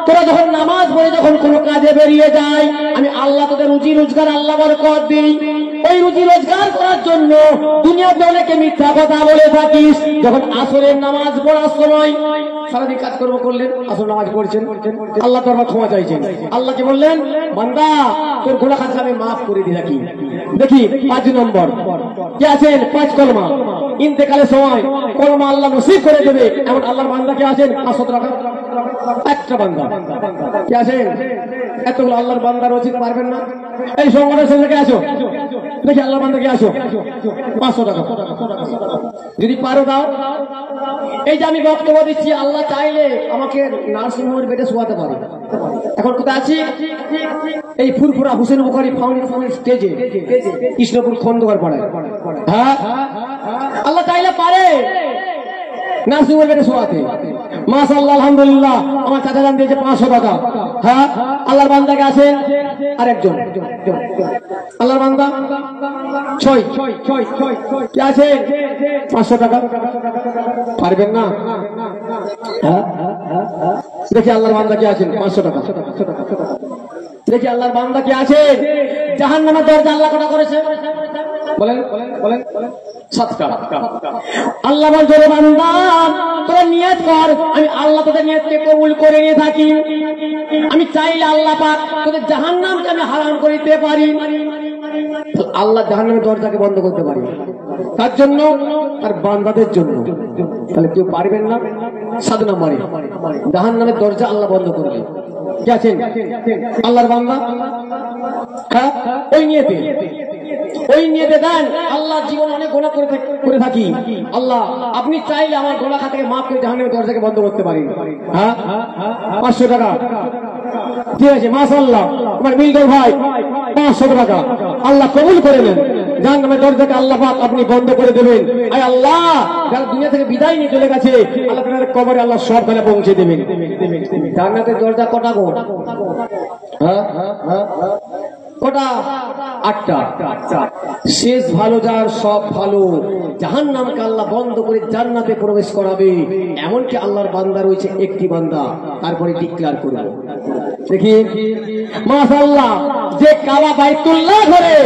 তোরা যখন নামাজ পড়ে যখন কোনো কাজে বেরিয়ে যায়, আমি আল্লাহ তোদের রুজি রোজগার আল্লাহ বরকত দিই। ও ওই রুজি রোজগার করার জন্য দুনিয়াতে অনেকে মিথ্যা কথা বলে থাকিস। যখন আসরের নামাজ পড়ার সময় সারাদিন কাজকর্ম করলেন, আসর নামাজ পড়ছেন, আল্লাহ দরবার ক্ষমা চাইছেন। আল্লাহকে বললেন, বান্দা তোর গুনাহ খাতা আমি মাফ করে দিয়ে রাখি। দেখি 5 নম্বর কি আছেন, 5 কলমা। ইন্তেকালের সময় কলমা আল্লাহ নসিব করে দেবে এমন আল্লাহর বান্দা কে আছেন? 500 টাকা একটা বান্দা কি আছেন? এতগুলো আল্লাহর বান্দা রয়েছে, পারবেন না? এই সংগঠনের সঙ্গে আসো, দেখি আল্লাহর বান্দা কে আসো, 500 টাকা যদি পারো দাও। এই যে আমি বক্তব্য দিচ্ছি, আল্লাহ চাইলে আমাকে নার্সিংহোমের বেডে শোয়াতে পারে। এখন কোথায় আছি? এই ফুরফুরা হুসেন বুখারী ফাউন্ডেশনের স্টেজে, কৃষ্ণপুর খন্দকার পাড়ায়। হ্যাঁ, আল্লাহ চাইলে পারে নার্সিংহোমের বেডে শোয়াতে। মাশাআল্লাহ, আলহামদুলিল্লাহ, আমার চাচা জান দিয়েছে 500 টাকা। হ্যাঁ, আল্লাহর বান্দাকে আছেন আরেকজন, আল্লাহর বান্দা 6 কি আছে? 500 টাকা পারবেন না? হ্যাঁ, দেখি আল্লাহর বান্দা কি আছেন? 500 টাকা। দেখি আল্লাহর বান্দা কি আছে? জাহান্নামের দরজা আল্লাহ কটা করেছে? বলেন বলেন। 7টা। আল্লাহ বলছে, বান্দা তোরা নিয়ত কর, আমি আল্লাহ তোদের নিয়তকে কবুল করে নিয়ে থাকি। আমি চাইলে আল্লাহ পাক তোদের জাহান্নামকে আমি হারাম করে দিতে পারি। আল্লাহ জাহান্নামের দরজাকে বন্ধ করতে পারি, তার জন্য আর বান্দাদের জন্য। তাহলে কেউ পারবেন না? 7 নম্বরে জাহান্নামের দরজা আল্লাহ বন্ধ করবে। কি আছেন আল্লাহর বান্দা? হ্যাঁ, ওই নিয়েতে দেন। আল্লাহ জীবন অনেক গুনাহ করে থাকি, আল্লাহ আপনি চাইলে আমার গুনাহ খাতা থেকে মাফ করে জাহান্নামের দরজাকে বন্ধ করতে পারি। হ্যাঁ, 500 টাকা। ঠিক আছে, মাশাআল্লাহ, আমার মিলদুল ভাই 500 টাকা আল্লাহ কবুল করে নেন। জাহান্নামের দরজাকে আল্লাহ পাক আপনি বন্ধ করে দেবেন। আয় আল্লাহ, যারা দুনিয়া থেকে বিদায় নিয়ে চলে গেছে, আল্লাহ তাদের কবরে আল্লাহ সব ফেলে পৌঁছে দেবেন। জান্নাতের দরজা কটা গো? হ্যাঁ, কটা? 8টা। শেষ ভালো যার, সব ভালো। জাহান্নামকে আল্লাহ বন্ধ করে জান্নাতে প্রবেশ করাবে। এমনকি আল্লাহর বান্দা রয়েছে একটি বান্দা, তারপরে ডিক্লেয়ার করবে। দেখি মাশাআল্লাহ, যে কাবা বাইতুল্লাহ ঘরে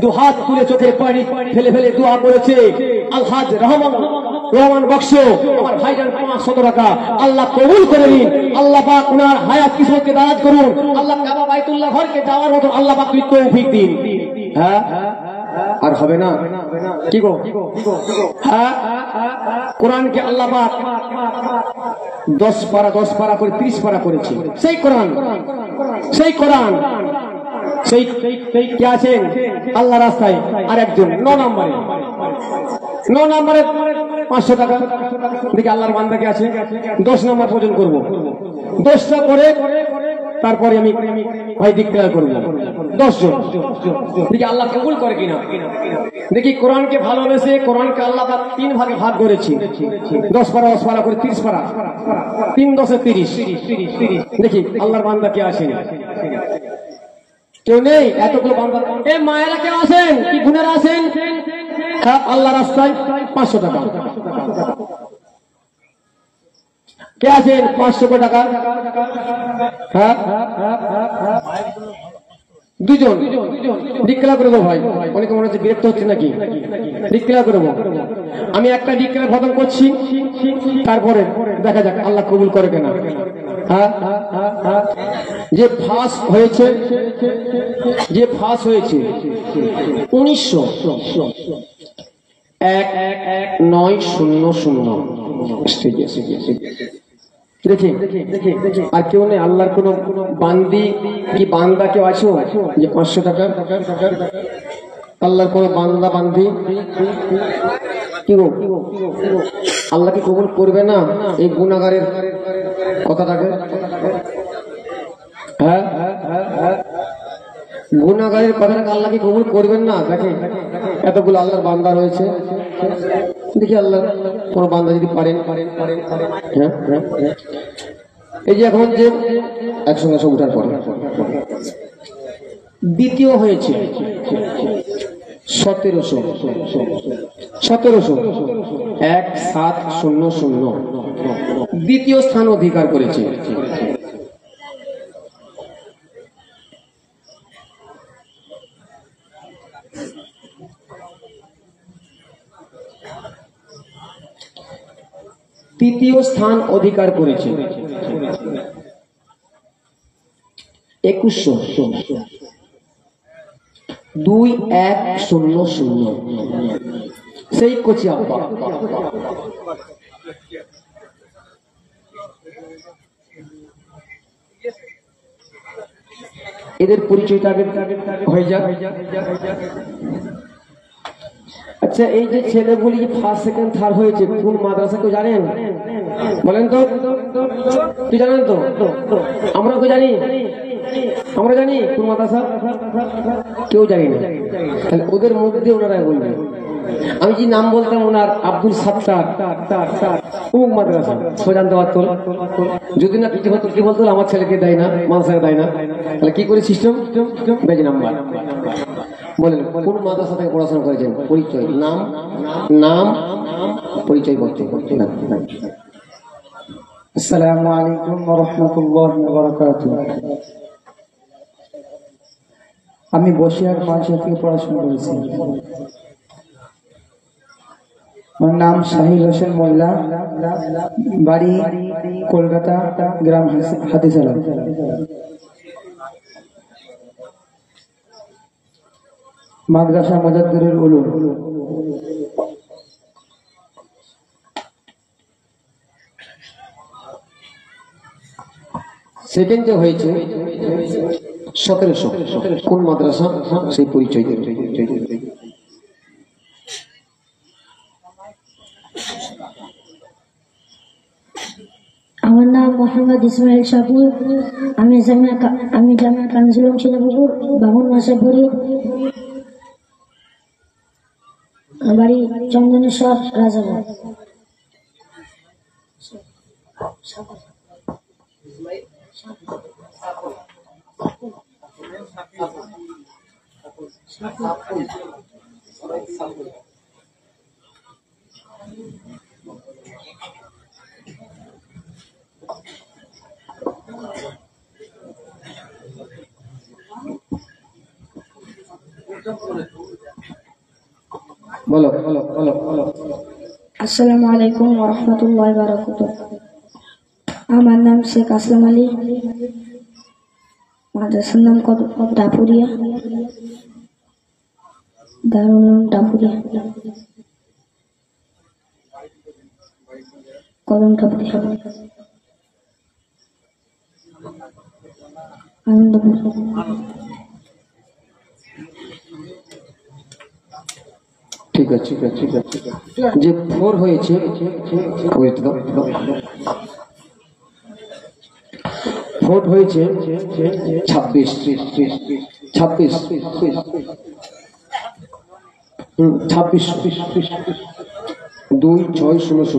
দুহাত তুলে চোখের পানি ফেলে ফেলে দোয়া করেছে, আলহাজ রহমান বক্স আমার ভাইজান 500 টাকা আল্লাহ কবুল করে নিন। আল্লাহ পাক ওনার হায়াত কিসমতকে দারাজ করুন। আল্লাহ কাবা বাইতুল্লাহ ঘরকে যাওয়ার মতো আল্লাহ পাক তৌফিক দিন। হ্যাঁ, আর হবে না কি গো? হ্যাঁ, কোরআনকে আল্লাহ পাক 10 পারা করে 30 পারা করেছে। সেই কোরআন সেই কি আছেন আল্লাহ রাস্তায় আর একজন 9 নম্বরে 500 টাকা। দেখি আল্লাহর বান্দাকে আছে 10 নম্বর পর্যন্ত করবো। 10টা করে তারপরে আমি ভাই ডিক্লেয়ার করবো 10 জন। দেখি আল্লাহ কবুল করে কিনা। দেখি কোরআনকে ভালোবেসে কোরআনকে আল্লাহ 3 ভাগে ভাগ করেছি। 10 পারা করে 30 পারা, 3 10 30। দেখি আল্লাহর বান্দাকে আসেন। কেউ নেই? এতগুলো বান্দা। এ মায়েরা কেউ আছেন কি? গুণেরা আছেন? হ্যাঁ, আল্লাহ রাস্তায় 500 টাকা। কে আছেন 500 টাকা? হ্যাঁ, 2 জন ডিক্লেয়ার করবো ভাই। অনেকে মনে হচ্ছে বিরক্ত হচ্ছে নাকি? ডিক্লেয়ার করবো। আমি একটা ডিক্লেয়ার খতম করছি, তারপরে দেখা যাক আল্লাহ কবুল করে কিনা। হ্যাঁ, যে ফার্স্ট হয়েছে 1900 স্টেজে দেখি। আর কেউ নেই? আল্লাহর কোন বান্দি কি বান্দা কেউ আছো যে 500 টাকা? আল্লাহর কোন বান্দা বান্দি কি গো? আল্লাহ কি কবুল করবে না এই গুনাহগারের কথাটাকে? হ্যাঁ, গুনাহগারের কথাটাকে আল্লাহ কি কবুল করবেন না? দেখে এতগুলো আল্লাহর বান্দা রয়েছে, দেখি আল্লাহ কোন বান্দা যদি পারেন। হ্যাঁ, এই যে এখন যে একসঙ্গে সব উঠার পর দ্বিতীয় হয়েছে 1700 1700 দ্বিতীয় স্থান অধিকার করেছে। তৃতীয় স্থান অধিকার করেছে 2100 2100 সেই কোচি আব্বা। এদের পরিচয়টা আগে হয়ে যাক। আচ্ছা, এই যে ছেলেগুলি ফার্স্ট সেকেন্ড থার্ড হয়েছে কোন মাদ্রাসা কেউ জানেন? বলেন তো, তুই জানেন তো? আমরা কেউ জানি? আমরা জানি কোন মাদ্রাসা? কেউ জানি না। তাহলে ওদের মধ্যে ওনারা বলবেন। আমি যে নাম বলতাম ওনার আব্দুল সাত্তার অমুক মাদ্রাসা, সে জানতে পারতো। যদি না কিছু হতো কি বলতো, আমার ছেলেকে দেয় না, মাদ্রাসাকে দেয় না। তাহলে কি করে সিস্টেম? Base number. বলেন কোন মাদ্রাসা থেকে পড়াশোনা করেছেন? পরিচয়, নাম, নাম পরিচয় করতে। আসসালামু আলাইকুম ওয়া রাহমাতুল্লাহি ওয়া বারাকাতুহু। আমি বসিরহাট মাদ্রাসা থেকে পড়াশোনা করেছি। আমার নাম শাহিদ হোসেন মোল্লা, বাড়ি কলকাতা, গ্রাম হাতিশালা। মাদ্রাসা মুজাদ্দিদুল উলুম। সেকেন্ড যে হয়েছে 1700, কোন মাদ্রাসা? সেই পরিচয় দেবে। আমার নাম মোহাম্মদ ইসমাইল শাকুর। আমি জামিয়া কানজুলুম সিনাপুকুর বামুন মাসে পড়ি। বাড়ি চন্দনেশ্বর, রাজাবাগ। বলো। আসসালামু আলাইকুম ওয়া রাহমাতুল্লাহি ওয়া বারাকাতুহু। আমার নাম শেখ আসলাম আলী। মাদ্রাসার নাম ডাপুরিয়া, দারুল উলুম ডাপুরিয়া, কদম কাপুরি, আনন্দপুর। ঠিক আছে, ঠিক আছে, ঠিক আছে। যে 4 হয়েছে, ভোট হয়েছে 26, 26, 2600।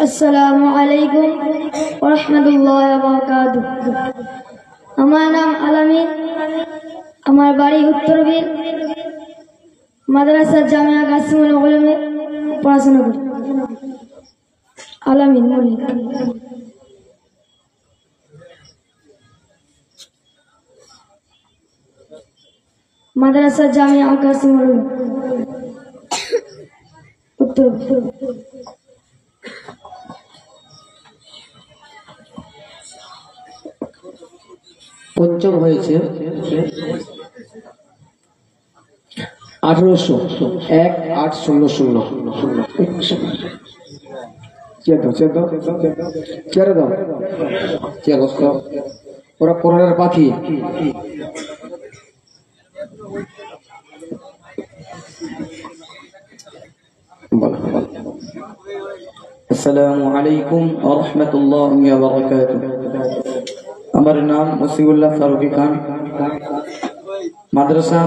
আসসালামু আলাইকুম ওয়া রাহমাতুল্লাহি ওয়া বারাকাতুহু। আমার নাম আলামিন। আমার বাড়ি উত্তরবীর। মাদ্রাসা জামিয়া কাসিমুল উলুমে পড়াশোনা করি। আলামিন মল্লিক। মাদ্রাসা জামিয়া কাসিমুল উলুম উত্তরবীর। পঞ্চম হয়েছে 1800, 1800। ওরা করোনার পাখি। আসসালামু আলাইকুম ওয়া রাহমাতুল্লাহি ওয়া বারাকাতুহু। আমার নাম ওসিউল্লাহ ফারুকি খান। মাদ্রাসা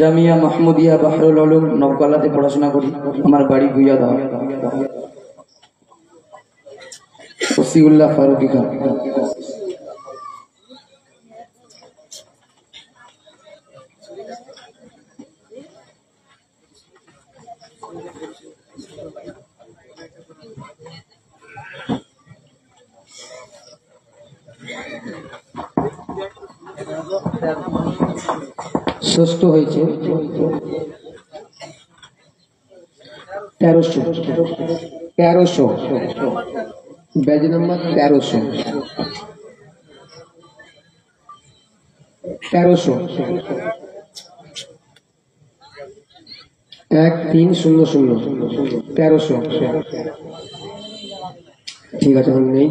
জামিয়া মাহমুদিয়া বাহরুল উলুম নবগলাতে পড়াশোনা করি। আমার বাড়ি গুইয়াদহ। ওসিউল্লাহ ফারুকি খান। ষষ্ঠ হয়েছে 1300 ব্যাচ নাম্বার 1300 1300 1300 ঠিক আছে এখন নেই।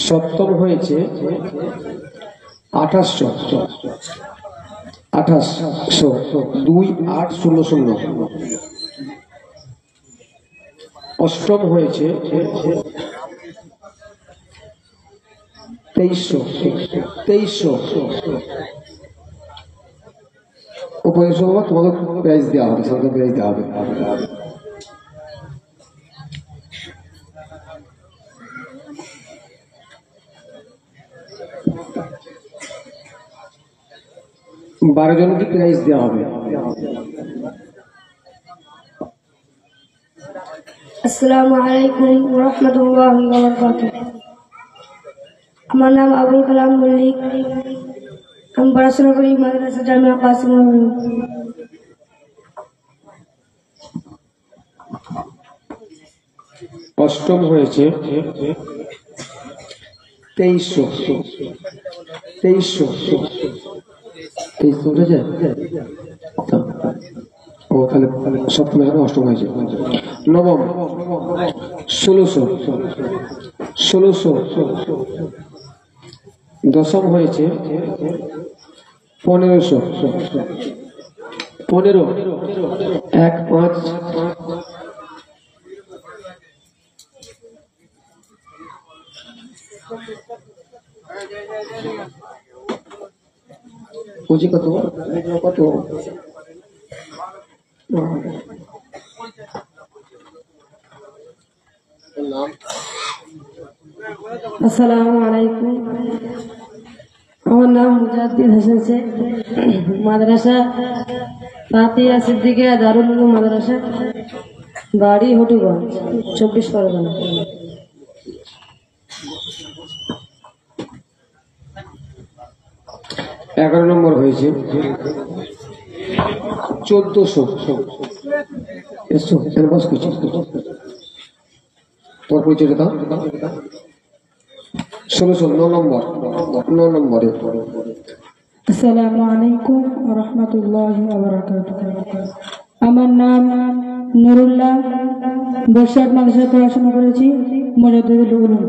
সপ্তম হয়েছে 2800 2800 অষ্টম হয়েছে 2300 উপরে সবার তোমাদের প্রাইজ দেওয়া হবে, সরকার প্রাইজ দেওয়া হবে। বারো জনকে প্রাইজ দেওয়া হবে। আসসালামু আলাইকুম ওয়া রাহমাতুল্লাহি ওয়া বারাকাতুহু। আমার নাম আবুল কালাম মল্লিক। আমি পড়াশোনা করি মাদ্রাসা জামিয়া কাসিমুল উলুম। অষ্টম হয়েছে 2300 উঠেছে। ও তাহলে সপ্তম হয়েছে, অষ্টম হয়েছে। নবম 1600। দশম হয়েছে 1500 15 15 পুঁজি কত কত? আসসালামু আলাইকুম। আমার নাম মুজাদ্দিদ হাসান শেখ, মাদ্রাসা ফাতিয়া সিদ্দিকিয়া দারুল উলুম মাদ্রাসা, বাড়ি হটুগঞ্জ, 24 পরগনা। এগারো নম্বর হয়েছে 1400। এসো এখানে বস করছি, তোর পরিচয় দাও। 1600 9 নম্বরে। আসসালামু আলাইকুম ওয়া রাহমাতুল্লাহি ওয়া বারাকাতুহু। আমার নাম নুরুল্লাহ, বর্ষাট মাদ্রাসায় পড়াশোনা করেছি, মুজাদ্দিদুল উলুম।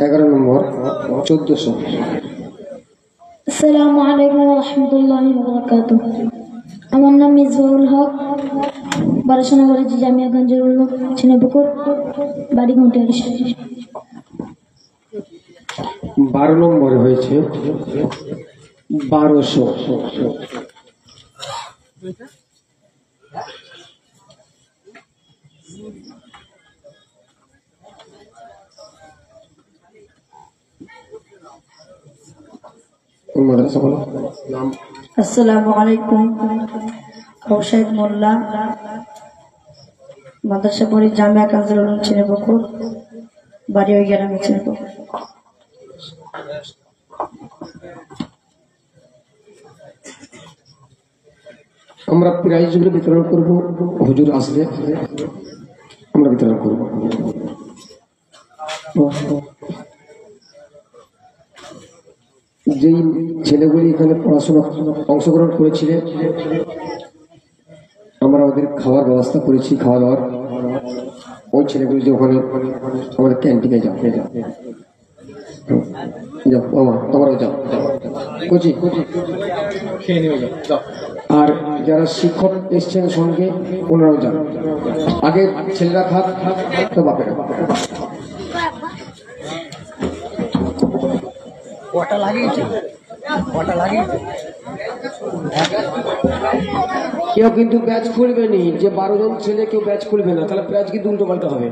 11 নম্বর 1400। আসসালামু আলাইকুম ওয়া রাহমাতুল্লাহি ওয়া বারাকাতুহু। আমার নাম মিসবাহুল হক, পড়াশোনা করেছি জামিয়া গঞ্জের উলুম ছিনাপুকুর, বাড়ি ঘন্টারি। 12 নম্বরে হয়েছে 1200। মাদ্রাসা বলো নাম। আসসালামু আলাইকুম। রশিদ মোল্লা, মাদ্রাসা পড়ি জামিয়া কাজল উলুম ছিনাপুকুর, বাড়ি ওই গ্রামে ছিনাপুকুর। আমরা প্রাইজগুলো বিতরণ করব, হুজুর আসলে আমরা বিতরণ করব। যেই ছেলেগুলি এখানে পড়াশোনা অংশগ্রহণ করেছিলেন, আমরা ওদের খাওয়ার ব্যবস্থা করেছি, খাওয়া দাওয়ার। ওই ছেলেগুলি যে ওখানে আমাদের ক্যান্টিনে যাও যাও বাবা, তোমরাও যাও কোচি। আর যারা শিক্ষক এসছেন সঙ্গে ওনারাও যান। আগে ছেলেরা খাক, তো বাপেরা। কেউ কিন্তু ব্যাচ খুলবে নি, যে 12 জন ছেলে কেউ ব্যাচ খুলবে না, তাহলে ব্যাচ কিন্তু উল্টো পাল্টা হবে।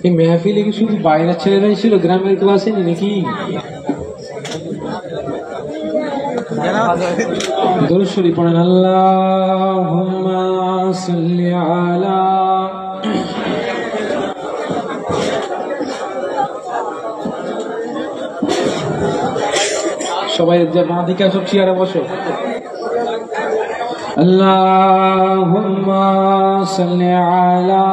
এই মেহফিলে কি শুধু বাইরের ছেলেরাই ছিল, গ্রামের কেউ আসেনি নাকি? দরুদ শরীফ পড়েন। আল্লাহুম্মা সাল্লি আলা সবাই যে মা দিকে সব চেয়ারে বসো। আল্লাহুম্মা সাল্লি আলা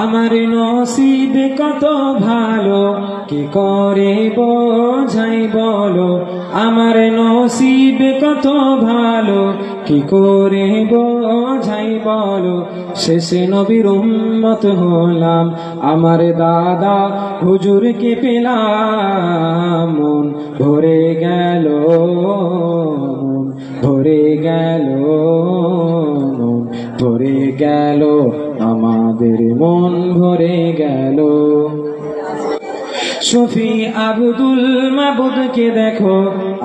আমার নসিব কত ভালো কি করে বোঝাই বলো, আমার নসিব কত ভালো কি করে বোঝাই বলো, শেষে নবীর উম্মত হলাম, আমার দাদা হুজুরকে পেলাম, মন ভরে গেল, মন ভরে গেল, মন ভরে গেল, আমাদের মন ভরে গেল। শফি আব্দুল মাবুদকে দেখো,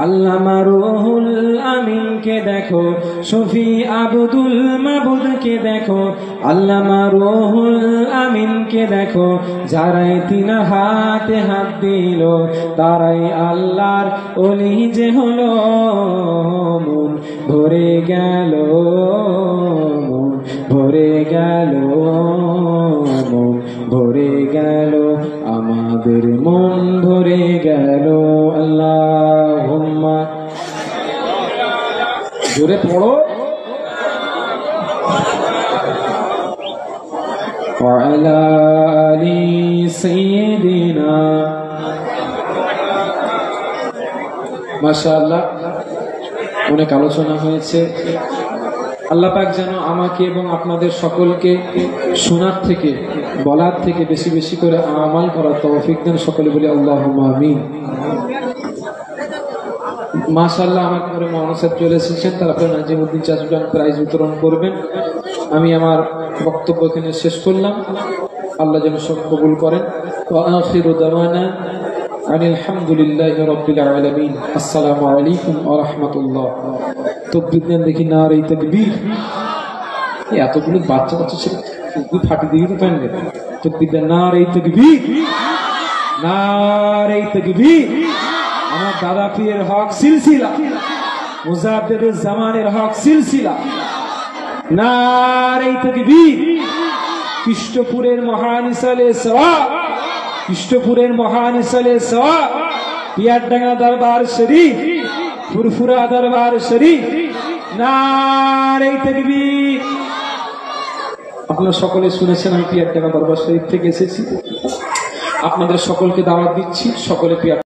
আল্লামা রুহুল আমিনকে দেখো, শফি আব্দুল মাবুদকে দেখো, আল্লামা রুহুল আমিনকে দেখো, যারাই তিন হাতে হাত দিল তারাই আল্লাহর ওলি যে হলো, মন ভরে গেল, মন ভরে গেল, মন ভরে গেল, আমাদের মন ভরে গেল। আল্লাহুম্মা, জোরে পড়ো। ওয়া আলা আলি সাইয়্যিদিনা। মাশাআল্লাহ, অনেক আলোচনা হয়েছে। আল্লাহ পাক যেন আমাকে এবং আপনাদের সকলকে শোনার থেকে, বলার থেকে বেশি বেশি করে আমাল করার তৌফিক দেন। সকলে বলি আল্লাহুম্মা আমিন। মাশাআল্লাহ, আমার পরে মাওলানা সাহেব চলে এসেছেন, তারপরে নাজিমউদ্দিন চাচুজান প্রাইজ বিতরণ করবেন। আমি আমার বক্তব্য এখানে শেষ করলাম। আল্লাহ যেন সব কবুল করেন। ওয়া আখিরু দাওয়ানা আলহামদুলিল্লাহি রাব্বিল আলামিন। আসসালামু আলাইকুম ওয়া রাহমাতুল্লাহ। তকবীর দেন দেখি, নারে তাকবীর। এতগুলো বাচ্চা বাচ্চা ছিল, ফাটি দিয়ে তো প্যান্ডে। তকবীর দেন, নারে তাকবীর, নারে তাকবীর। আমার দাদা পীরের হক সিলসিলা, মুজাদ্দিদুল জামানের হক সিলসিলা, নারে তাকবীর। কৃষ্ণপুরের মহান ইসালে সওয়াব, কৃষ্ণপুরের মহান ইসালে সওয়াব, পিয়ারডাঙ্গা দরবার শরীফ, ফুরফুরা দরবার শরীফ, নারে তাকবীর। আপনারা সকলে শুনেছেন আমি পিয়ারডাঙ্গা দরবার শরীফ থেকে এসেছি। আপনাদের সকলকে দাওয়াত দিচ্ছি, সকলে পিয়ার